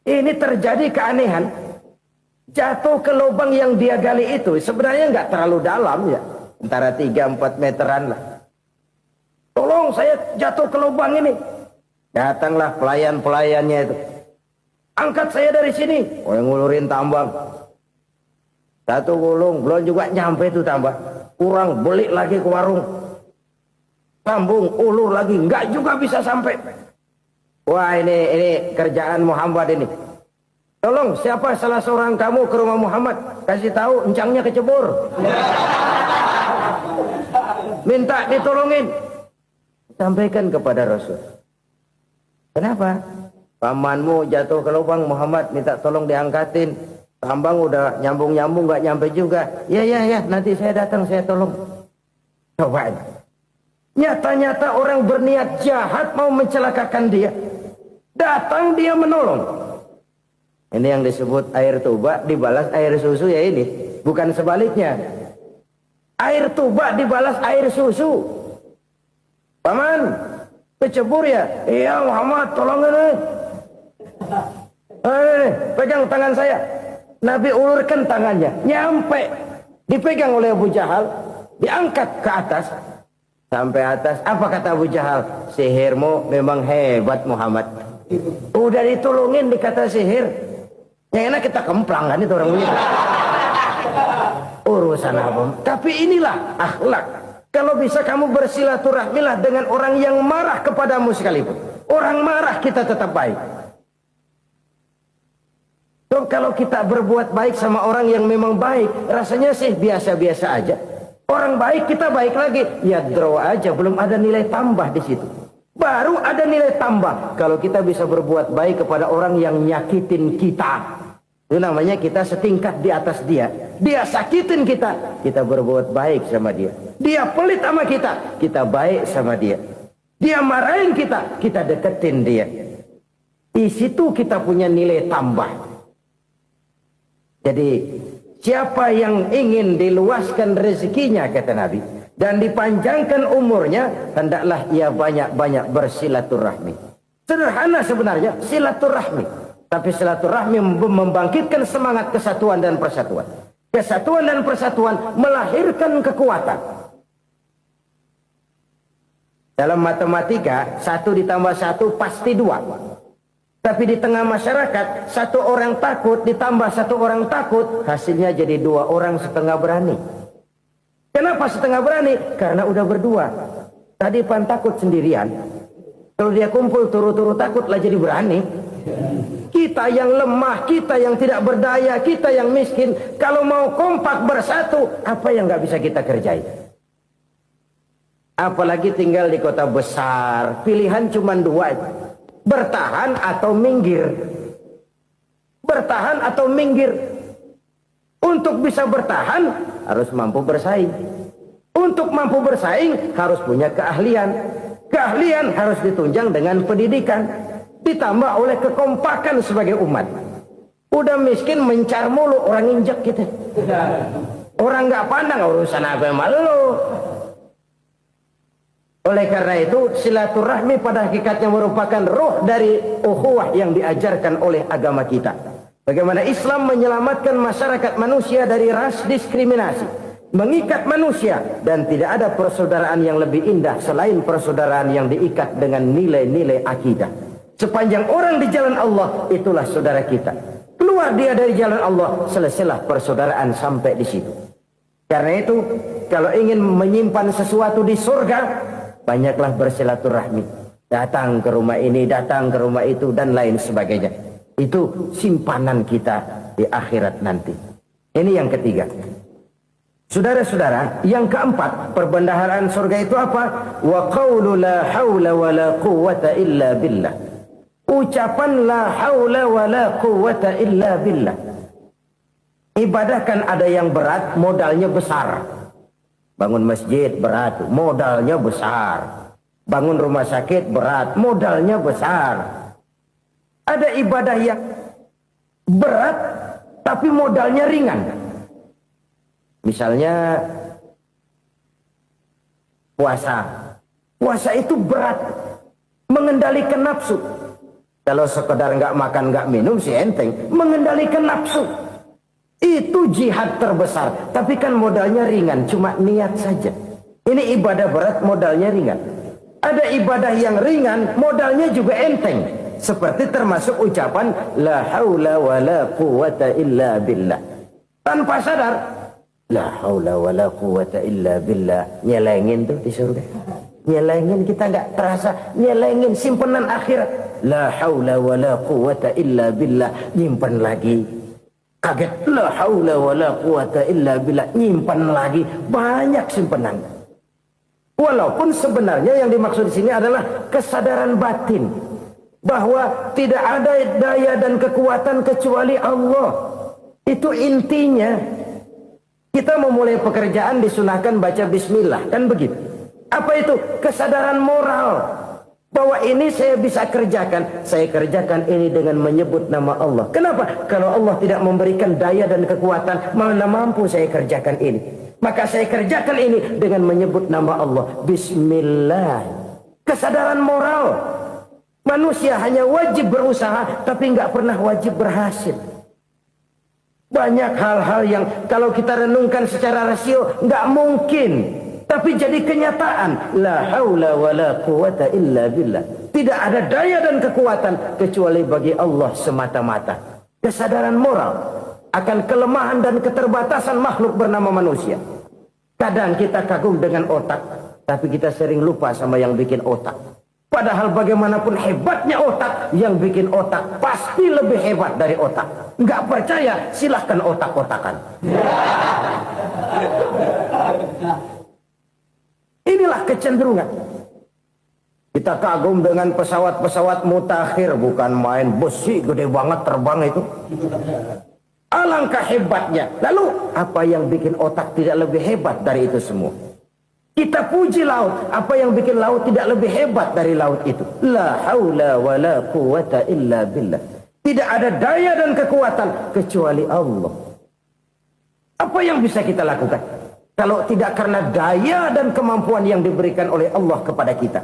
Ini terjadi keanehan. Jatuh ke lubang yang dia gali itu sebenarnya nggak terlalu dalam ya, antara 3-4 meteran lah. Tolong, saya jatuh ke lubang ini. Datanglah pelayan-pelayannya itu. Angkat saya dari sini. Oh, yang ngulurin tambang. Satu gulung, belum juga nyampe itu tambang. Kurang, beli lagi ke warung. Sambung, ulur lagi, nggak juga bisa sampai. Wah, ini kerjaan Muhammad ini. Tolong, siapa salah seorang kamu ke rumah Muhammad, kasih tahu encangnya kecebur. Minta ditolongin. Sampaikan kepada Rasul. Kenapa? Pamanmu jatuh ke lubang, Muhammad minta tolong diangkatin. Tambang udah nyambung-nyambung nggak nyampe juga. Ya, nanti saya datang, saya tolong. Coba. Nyata-nyata orang berniat jahat mau mencelakakan dia. Datang dia menolong. Ini yang disebut air tuba dibalas air susu ya ini. Bukan sebaliknya. Air tuba dibalas air susu. Paman, kecebur ya? Iya Muhammad, tolong ini. Pegang tangan saya. Nabi ulurkan tangannya. Nyampe. Dipegang oleh Abu Jahal. Diangkat ke atas. Sampai atas. Apa kata Abu Jahal? Sihirmu memang hebat Muhammad. Udah ditolongin dikata sihir. Yang enak kita kemplang kan itu orang begitu. Urusan apa? Tapi inilah akhlak. Kalau bisa kamu bersilaturahmilah dengan orang yang marah kepadamu sekalipun. Orang marah kita tetap baik. So, kalau kita berbuat baik sama orang yang memang baik, rasanya sih biasa-biasa aja. Orang baik kita baik lagi. Ya draw aja, belum ada nilai tambah di situ. Baru ada nilai tambah kalau kita bisa berbuat baik kepada orang yang nyakitin kita. Itu namanya kita setingkat di atas dia. Dia sakitin kita, kita berbuat baik sama dia. Dia pelit sama kita baik sama dia. Dia marahin kita deketin dia. Di situ kita punya nilai tambah. Jadi siapa yang ingin diluaskan rezekinya, kata Nabi, dan dipanjangkan umurnya, hendaklah ia banyak-banyak bersilaturahmi. Sederhana sebenarnya silaturahmi, tapi silaturahmi membangkitkan semangat kesatuan dan persatuan. Kesatuan dan persatuan melahirkan kekuatan. Dalam matematika 1 ditambah 1 pasti 2. Tapi di tengah masyarakat 1 orang takut ditambah 1 orang takut, hasilnya jadi 2 orang setengah berani. Kenapa setengah berani? Karena udah berdua. Tadi pan takut sendirian. Kalau dia kumpul turu-turu takutlah jadi berani. Kita yang lemah, kita yang tidak berdaya, kita yang miskin, kalau mau kompak bersatu, apa yang nggak bisa kita kerjain? Apalagi tinggal di kota besar, pilihan cuma 2, bertahan atau minggir. Bertahan atau minggir. Untuk bisa bertahan harus mampu bersaing. Untuk mampu bersaing harus punya keahlian. Keahlian harus ditunjang dengan pendidikan, ditambah oleh kekompakan sebagai umat. Udah miskin mencar mulu, orang injek kita. Orang nggak pandang urusan apa yang malu. Oleh karena itu silaturahmi pada hakikatnya merupakan roh dari ukhuwah yang diajarkan oleh agama kita. Bagaimana Islam menyelamatkan masyarakat manusia dari ras diskriminasi, mengikat manusia, dan tidak ada persaudaraan yang lebih indah selain persaudaraan yang diikat dengan nilai-nilai akidah. Sepanjang orang di jalan Allah, itulah saudara kita. Keluar dia dari jalan Allah, selesailah persaudaraan sampai di situ. Karena itu, kalau ingin menyimpan sesuatu di surga, banyaklah bersilaturahmi. Datang ke rumah ini, datang ke rumah itu, dan lain sebagainya. Itu simpanan kita di akhirat nanti. Ini yang ketiga. Saudara-saudara, yang keempat, perbendaharaan surga itu apa? Wa qawlu la hawla wa la quwwata illa billah. Ucapan la hawla wa la quwwata illa billah. Ibadah kan ada yang berat, modalnya besar. Bangun masjid berat, modalnya besar. Bangun rumah sakit berat, modalnya besar. Ada ibadah yang berat, tapi modalnya ringan. Misalnya puasa. Puasa itu berat, mengendalikan nafsu. Kalau sekedar nggak makan nggak minum sih enteng, mengendalikan nafsu itu jihad terbesar. Tapi kan modalnya ringan, cuma niat saja. Ini ibadah berat, modalnya ringan. Ada ibadah yang ringan, modalnya juga enteng. Seperti termasuk ucapan la haula wa la quwwata illa billah. Tanpa sadar, la haula wa la quwwata illa billah. Nyelengin tuh di surga. Nyelengin, kita nggak terasa. Nyelengin simpenan akhirat. La haula wa la quwwata illa billah. Nyimpan lagi. Kaget. La haula wa la quwwata illa billah. Nyimpan lagi. Banyak simpenan. Walaupun sebenarnya yang dimaksud di sini adalah kesadaran batin. Bahwa tidak ada daya dan kekuatan kecuali Allah. Itu intinya. Kita memulai pekerjaan disunahkan baca bismillah, kan begitu. Apa itu? Kesadaran moral. Bahwa ini saya bisa kerjakan. Saya kerjakan ini dengan menyebut nama Allah. Kenapa? Kalau Allah tidak memberikan daya dan kekuatan, mana mampu saya kerjakan ini. Maka saya kerjakan ini dengan menyebut nama Allah. Bismillah. Kesadaran moral. Manusia hanya wajib berusaha, tapi nggak pernah wajib berhasil. Banyak hal-hal yang kalau kita renungkan secara rasio nggak mungkin, tapi jadi kenyataan. La haula wa la quwwata illa billah. Tidak ada daya dan kekuatan kecuali bagi Allah semata-mata. Kesadaran moral akan kelemahan dan keterbatasan makhluk bernama manusia. Kadang kita kagum dengan otak, tapi kita sering lupa sama yang bikin otak. Padahal bagaimanapun hebatnya otak, yang bikin otak pasti lebih hebat dari otak. Nggak percaya, silahkan otak-otakan. Inilah kecenderungan. Kita kagum dengan pesawat-pesawat mutakhir, bukan main, besi gede banget terbang itu. Alangkah hebatnya. Lalu apa yang bikin otak tidak lebih hebat dari itu semua? Kita puji laut, apa yang bikin laut tidak lebih hebat dari laut itu? La haula wa la quwata illa billah. Tidak ada daya dan kekuatan kecuali Allah. Apa yang bisa kita lakukan kalau tidak karena daya dan kemampuan yang diberikan oleh Allah kepada kita?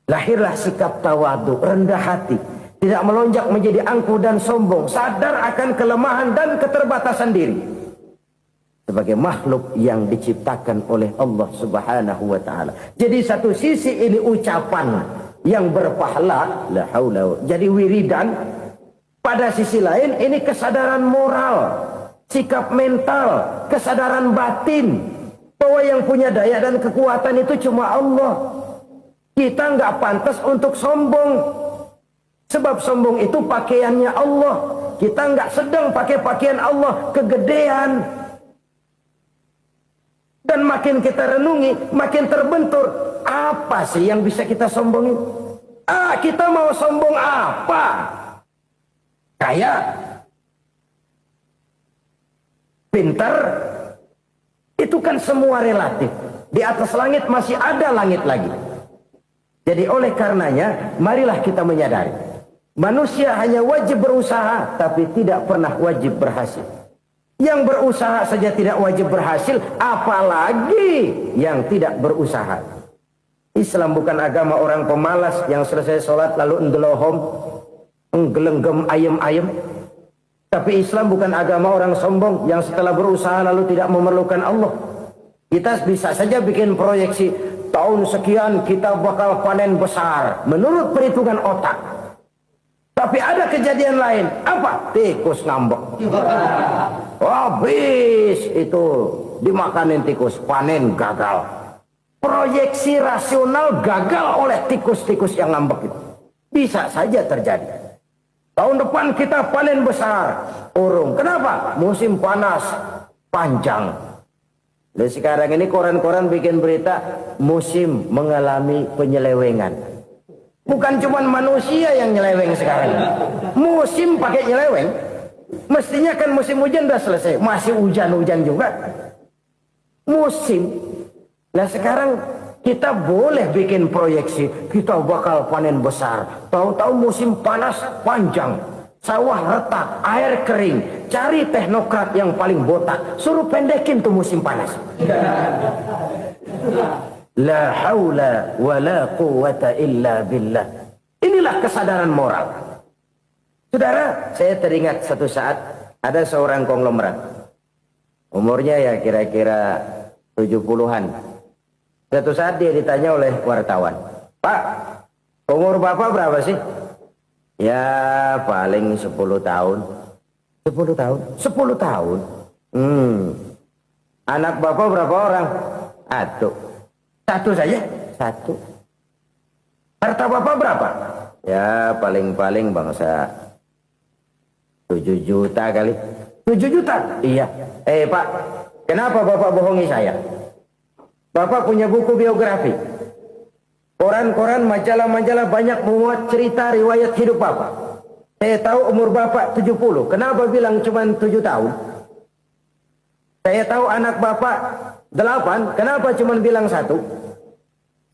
Lahirlah sikap tawadu, rendah hati, tidak melonjak menjadi angkuh dan sombong, sadar akan kelemahan dan keterbatasan diri sebagai makhluk yang diciptakan oleh Allah Subhanahu wa taala. Jadi satu sisi ini ucapan yang berpahala, la haula, jadi wiridan. Pada sisi lain ini kesadaran moral, sikap mental, kesadaran batin bahwa yang punya daya dan kekuatan itu cuma Allah. Kita nggak pantas untuk sombong, sebab sombong itu pakaiannya Allah. Kita nggak sedang pakai pakaian Allah, kegedean. Dan makin kita renungi, makin terbentur. Apa sih yang bisa kita sombongin? Kita mau sombong apa? Kaya, pintar, itu kan semua relatif. Di atas langit masih ada langit lagi. Jadi oleh karenanya, marilah kita menyadari, manusia hanya wajib berusaha, tapi tidak pernah wajib berhasil. Yang berusaha saja tidak wajib berhasil, apalagi yang tidak berusaha. Islam bukan agama orang pemalas yang selesai sholat lalu endelohom, enggelenggem ayem-ayem. Tapi Islam bukan agama orang sombong yang setelah berusaha lalu tidak memerlukan Allah. Kita bisa saja bikin proyeksi, tahun sekian kita bakal panen besar menurut perhitungan otak. Tapi ada kejadian lain. Apa? Tikus ngambek. Habis itu dimakanin tikus, panen gagal. Proyeksi rasional gagal oleh tikus-tikus yang ngambek itu. Bisa saja terjadi. Tahun depan kita panen besar, urung. Kenapa? Musim panas panjang. Dan sekarang ini koran-koran bikin berita musim mengalami penyelewengan. Bukan cuma manusia yang nyeleweng sekarang. Musim pakai nyeleweng. Mestinya kan musim hujan udah selesai, masih hujan-hujan juga. Musim. Nah sekarang kita boleh bikin proyeksi, kita bakal panen besar. Tahu-tahu musim panas panjang, sawah retak, air kering. Cari teknokrat yang paling botak, suruh pendekin tuh musim panas. La haula wa la quwata illa billah. Inilah kesadaran moral. Saudara, saya teringat satu saat ada seorang konglomerat. Umurnya ya kira-kira 70-an. Satu saat dia ditanya oleh wartawan, "Pak, umur Bapak berapa sih?" "Ya paling 10 tahun." 10 tahun? 10 tahun? Anak Bapak berapa orang? Satu saja? Satu. Harta Bapak berapa? Ya paling-paling bangsa 7 juta kali. 7 juta? Iya. Pak, kenapa Bapak bohongi saya? Bapak punya buku biografi. Koran-koran, majalah-majalah banyak memuat cerita riwayat hidup Bapak. Saya tahu umur Bapak 70. Kenapa bilang cuma 7 tahun? Saya tahu anak Bapak 8. Kenapa cuma bilang 1?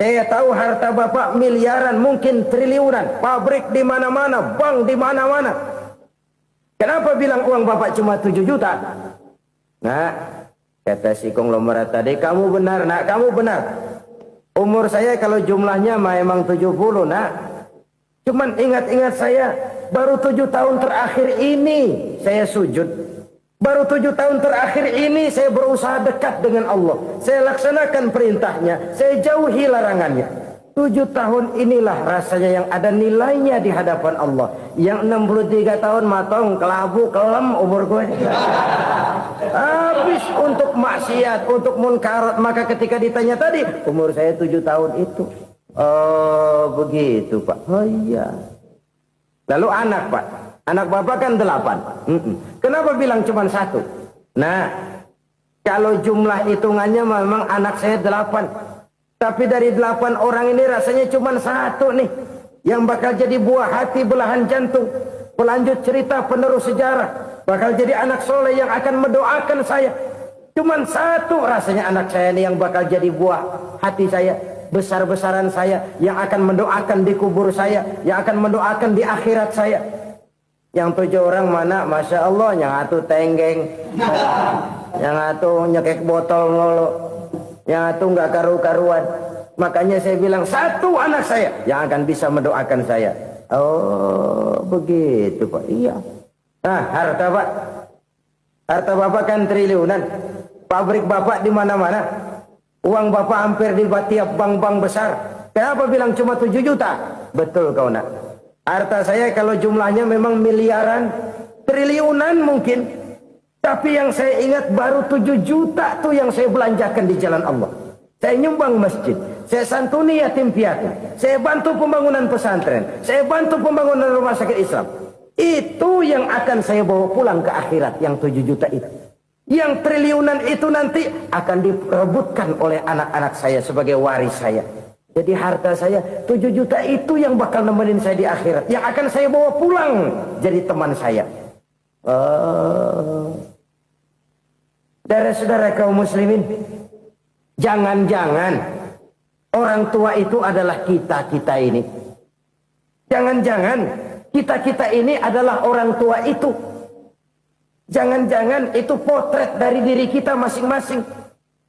Saya tahu harta Bapak miliaran, mungkin triliunan. Pabrik di mana-mana, bank di mana-mana. Kenapa bilang uang Bapak cuma 7 juta? Nah, kata si konglomerat tadi, kamu benar, nak, kamu benar. Umur saya kalau jumlahnya memang 70, nak. Cuman ingat-ingat saya, baru 7 tahun terakhir ini saya sujud. Baru 7 tahun terakhir ini saya berusaha dekat dengan Allah. Saya laksanakan perintahnya, saya jauhi larangannya. 7 tahun inilah rasanya yang ada nilainya di hadapan Allah. Yang 63 tahun matong, kelabu, kelem umur gue. Habis untuk maksiat, untuk munkarat. Maka ketika ditanya tadi, umur saya 7 tahun itu. Oh begitu Pak. Oh iya. Lalu anak Pak. Anak Bapak kan 8. Kenapa bilang cuma 1? Nah, kalau jumlah hitungannya memang anak saya 8. Tapi dari 8 orang ini rasanya cuma satu nih yang bakal jadi buah hati, belahan jantung, pelanjut cerita, penerus sejarah, bakal jadi anak soleh yang akan mendoakan saya. Cuman satu rasanya anak saya ini yang bakal jadi buah hati saya, besar-besaran saya, yang akan mendoakan di kubur saya, yang akan mendoakan di akhirat saya. Yang 7 orang mana? Masya Allah, yang satu tenggeng, yang satu nyekek botol ngolo, yang satu nggak karu-karuan. Makanya saya bilang satu anak saya yang akan bisa mendoakan saya. Oh begitu Pak. Iya. Nah harta Pak, harta Bapak kan triliunan. Pabrik Bapak di mana-mana. Uang Bapak hampir di tiap bank-bank besar. Kenapa bilang cuma 7 juta? Betul kau nak. Harta saya kalau jumlahnya memang miliaran, triliunan mungkin. Tapi yang saya ingat baru 7 juta tuh yang saya belanjakan di jalan Allah. Saya nyumbang masjid, saya santuni yatim piatu, saya bantu pembangunan pesantren, saya bantu pembangunan rumah sakit Islam. Itu yang akan saya bawa pulang ke akhirat, yang 7 juta itu. Yang triliunan itu nanti akan diperebutkan oleh anak-anak saya sebagai waris saya. Jadi harta saya 7 juta itu yang bakal nemenin saya di akhirat, yang akan saya bawa pulang jadi teman saya. Saudara-saudara kaum muslimin, jangan-jangan orang tua itu adalah kita-kita ini. Jangan-jangan kita-kita ini adalah orang tua itu. Jangan-jangan itu potret dari diri kita masing-masing.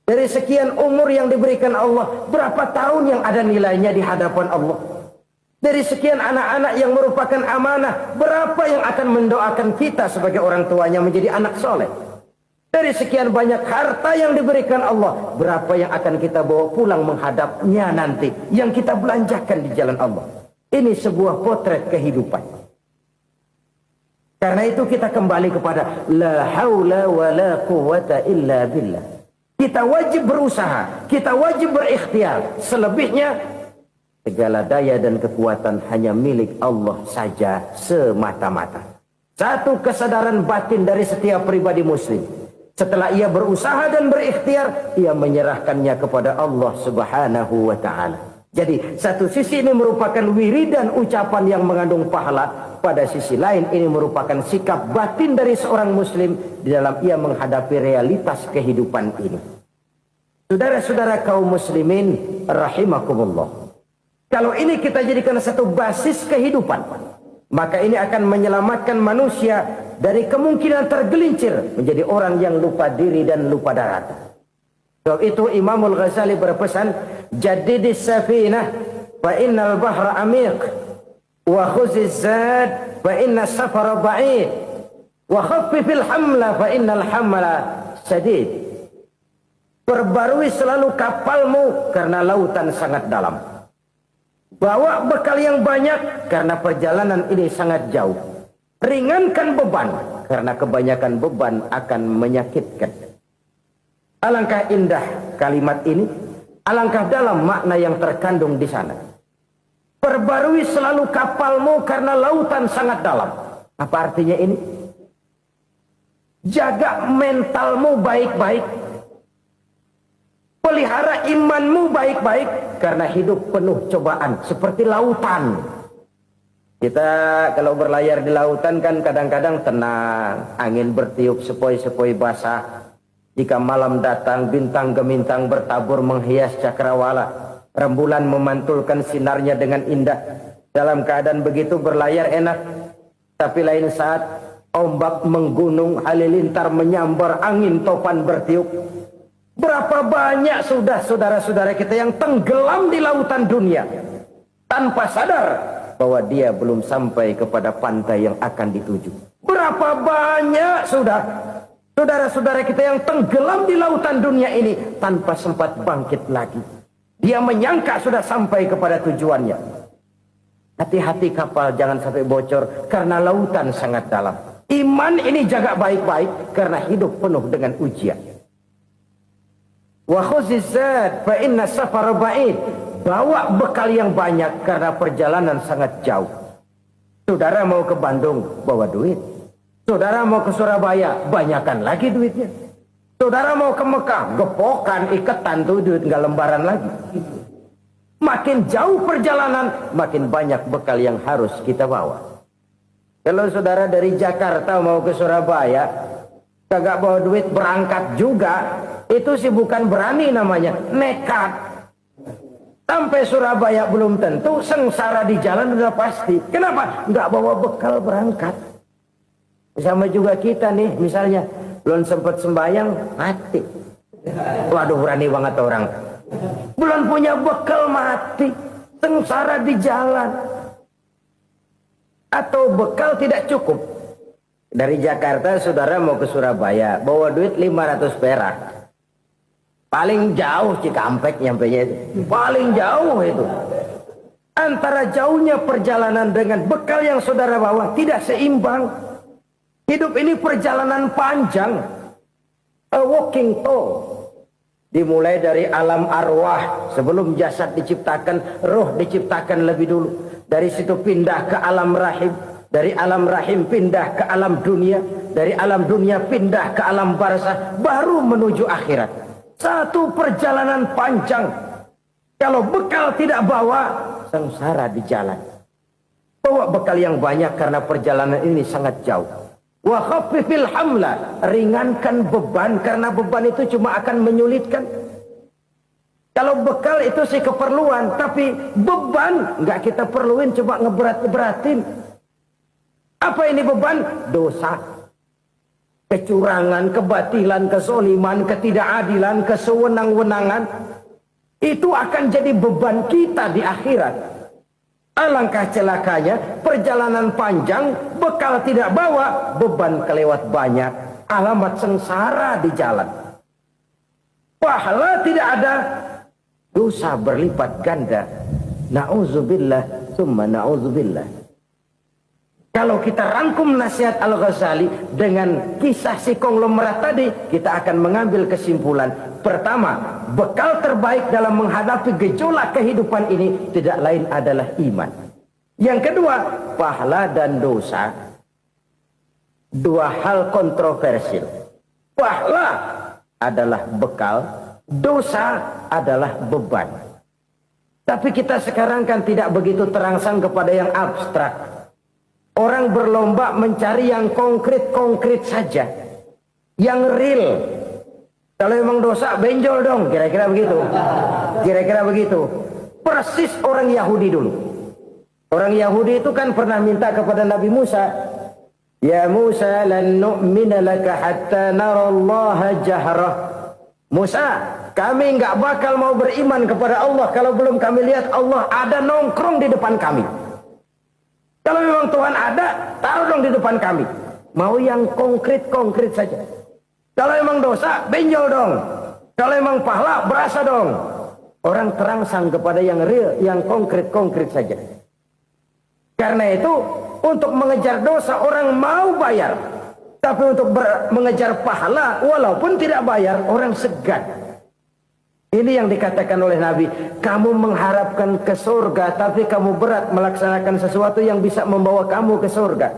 Dari sekian umur yang diberikan Allah, berapa tahun yang ada nilainya di hadapan Allah. Dari sekian anak-anak yang merupakan amanah, berapa yang akan mendoakan kita sebagai orang tuanya menjadi anak soleh. Dari sekian banyak harta yang diberikan Allah, berapa yang akan kita bawa pulang menghadapnya nanti, yang kita belanjakan di jalan Allah. Ini sebuah potret kehidupan. Karena itu kita kembali kepada la haula wa la quwwata illa billah. Kita wajib berusaha, kita wajib berikhtiar. Selebihnya segala daya dan kekuatan hanya milik Allah saja semata-mata. Satu kesadaran batin dari setiap pribadi muslim. Setelah ia berusaha dan berikhtiar, ia menyerahkannya kepada Allah Subhanahu wa ta'ala. Jadi satu sisi ini merupakan wiridan ucapan yang mengandung pahala. Pada sisi lain ini merupakan sikap batin dari seorang muslim di dalam ia menghadapi realitas kehidupan ini. Saudara-saudara kaum muslimin rahimakumullah. Kalau ini kita jadikan satu basis kehidupan, maka ini akan menyelamatkan manusia dari kemungkinan tergelincir menjadi orang yang lupa diri dan lupa darat. Sebab itu Imamul Ghazali berpesan, jadidis safinah fa innal bahra amiq. Wa khuziz zad fa inna safara ba'id wa khaffifil hamla fa innal hamla sadid. Perbarui selalu kapalmu karena lautan sangat dalam. Bawa bekal yang banyak karena perjalanan ini sangat jauh. Ringankan beban karena kebanyakan beban akan menyakitkan. Alangkah indah kalimat ini, alangkah dalam makna yang terkandung di sana. Perbarui selalu kapalmu karena lautan sangat dalam. Apa artinya ini? Jaga mentalmu baik-baik. Pelihara imanmu baik-baik. Karena hidup penuh cobaan. Seperti lautan. Kita kalau berlayar di lautan kan kadang-kadang tenang. Angin bertiup sepoi-sepoi basah. Jika malam datang bintang gemintang bertabur menghias cakrawala. Rembulan memantulkan sinarnya dengan indah. Dalam keadaan begitu berlayar enak. Tapi lain saat ombak menggunung, halilintar menyambar, angin topan bertiup. Berapa banyak sudah saudara-saudara kita yang tenggelam di lautan dunia tanpa sadar bahwa dia belum sampai kepada pantai yang akan dituju. Berapa banyak sudah saudara-saudara kita yang tenggelam di lautan dunia ini tanpa sempat bangkit lagi. Dia menyangka sudah sampai kepada tujuannya. Hati-hati kapal jangan sampai bocor karena lautan sangat dalam. Iman ini jaga baik-baik karena hidup penuh dengan ujian. Wa khuzizat fa inna safara ba'id. Bawa bekal yang banyak karena perjalanan sangat jauh. Saudara mau ke Bandung, bawa duit. Saudara mau ke Surabaya, banyakkan lagi duitnya. Saudara mau ke Mekah, gepokan, iketan tuh duit nggak lembaran lagi. Makin jauh perjalanan, makin banyak bekal yang harus kita bawa. Kalau saudara dari Jakarta mau ke Surabaya, kagak bawa duit berangkat juga, itu sih bukan berani namanya, nekat. Sampai Surabaya belum tentu, sengsara di jalan udah pasti. Kenapa? Nggak bawa bekal berangkat. Sama juga kita nih, misalnya belum sempat sembahyang, mati. Waduh, berani banget orang. Belum punya bekal, mati. Sengsara di jalan. Atau bekal tidak cukup. Dari Jakarta saudara mau ke Surabaya, bawa duit 500 perak. Paling jauh Cikampek nyampenya itu. Paling jauh itu. Antara jauhnya perjalanan dengan bekal yang saudara bawa tidak seimbang. Hidup ini perjalanan panjang. A walking tour. Dimulai dari alam arwah. Sebelum jasad diciptakan, roh diciptakan lebih dulu. Dari situ pindah ke alam rahim. Dari alam rahim pindah ke alam dunia. Dari alam dunia pindah ke alam barzah. Baru menuju akhirat. Satu perjalanan panjang. Kalau bekal tidak bawa, sengsara di jalan. Bawa bekal yang banyak karena perjalanan ini sangat jauh. Wa khaffifil hamla, ringankan beban karena beban itu cuma akan menyulitkan. Kalau bekal itu sih keperluan, tapi beban nggak kita perluin, cuma ngeberat-beratin. Apa ini beban? Dosa, kecurangan, kebatilan, kezoliman, ketidakadilan, kesewenang-wenangan. Itu akan jadi beban kita di akhirat. Alangkah celakanya, perjalanan panjang, bekal tidak bawa, beban kelewat banyak, alamat sengsara di jalan. Pahala tidak ada, dosa berlipat ganda. Na'udzubillah, summa na'udzubillah. Kalau kita rangkum nasihat Al-Ghazali dengan kisah si konglomerat tadi, kita akan mengambil kesimpulan. Pertama, bekal terbaik dalam menghadapi gejolak kehidupan ini tidak lain adalah iman. Yang kedua, pahala dan dosa. Dua hal kontroversial. Pahala adalah bekal, dosa adalah beban. Tapi kita sekarang kan tidak begitu terangsang kepada yang abstrak. Orang berlomba mencari yang konkret-konkret saja. Yang real. Kalau memang dosa, benjol dong. Kira-kira begitu. Kira-kira begitu. Persis orang Yahudi dulu. Orang Yahudi itu kan pernah minta kepada Nabi Musa. Ya Musa, lan nu'mina laka hatta narallaha jahrah. Musa, kami nggak bakal mau beriman kepada Allah kalau belum kami lihat Allah ada nongkrong di depan kami. Kalau memang Tuhan ada, taruh dong di depan kami. Mau yang konkret-konkret saja. Kalau memang dosa, benjol dong. Kalau memang pahala, berasa dong. Orang terangsang kepada yang real, yang konkret-konkret saja. Karena itu, untuk mengejar dosa, orang mau bayar. Tapi untuk mengejar pahala, walaupun tidak bayar, orang segan. Ini yang dikatakan oleh Nabi, kamu mengharapkan ke surga, tapi kamu berat melaksanakan sesuatu yang bisa membawa kamu ke surga.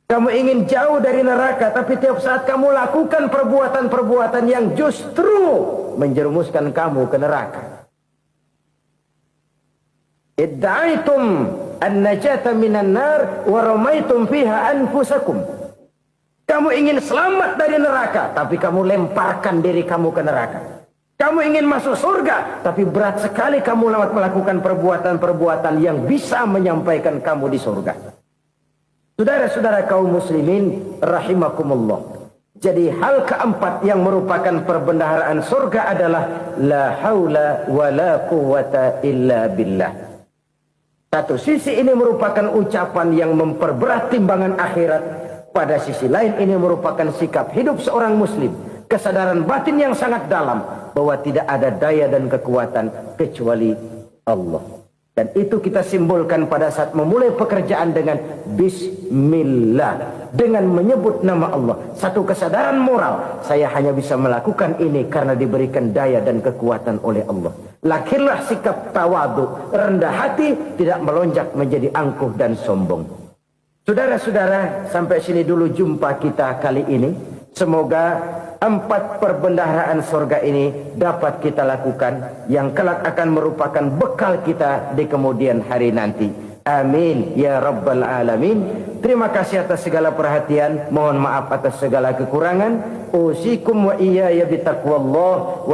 Kamu ingin jauh dari neraka, tapi tiap saat kamu lakukan perbuatan-perbuatan yang justru menjerumuskan kamu ke neraka. Idda'aitum an-najata minan nar wa ramaitum fiha anfusakum. Kamu ingin selamat dari neraka, tapi kamu lemparkan diri kamu ke neraka. Kamu ingin masuk surga, tapi berat sekali kamu melakukan perbuatan-perbuatan yang bisa menyampaikan kamu di surga. Saudara-saudara kaum muslimin rahimakumullah. Jadi hal keempat yang merupakan perbendaharaan surga adalah la haula wa la quwwata illa billah. Satu sisi ini merupakan ucapan yang memperberat timbangan akhirat. Pada sisi lain ini merupakan sikap hidup seorang muslim. Kesadaran batin yang sangat dalam bahwa tidak ada daya dan kekuatan kecuali Allah. Dan itu kita simbolkan pada saat memulai pekerjaan dengan Bismillah. Dengan menyebut nama Allah. Satu kesadaran moral. Saya hanya bisa melakukan ini karena diberikan daya dan kekuatan oleh Allah. Lahirlah sikap tawadu, rendah hati, tidak melonjak menjadi angkuh dan sombong. Saudara-saudara, sampai sini dulu jumpa kita kali ini. Semoga 4 perbendaharaan surga ini dapat kita lakukan, yang kelak akan merupakan bekal kita di kemudian hari nanti. Amin ya rabbal alamin. Terima kasih atas segala perhatian, mohon maaf atas segala kekurangan. Usikum wa iyaya bitaqwallah.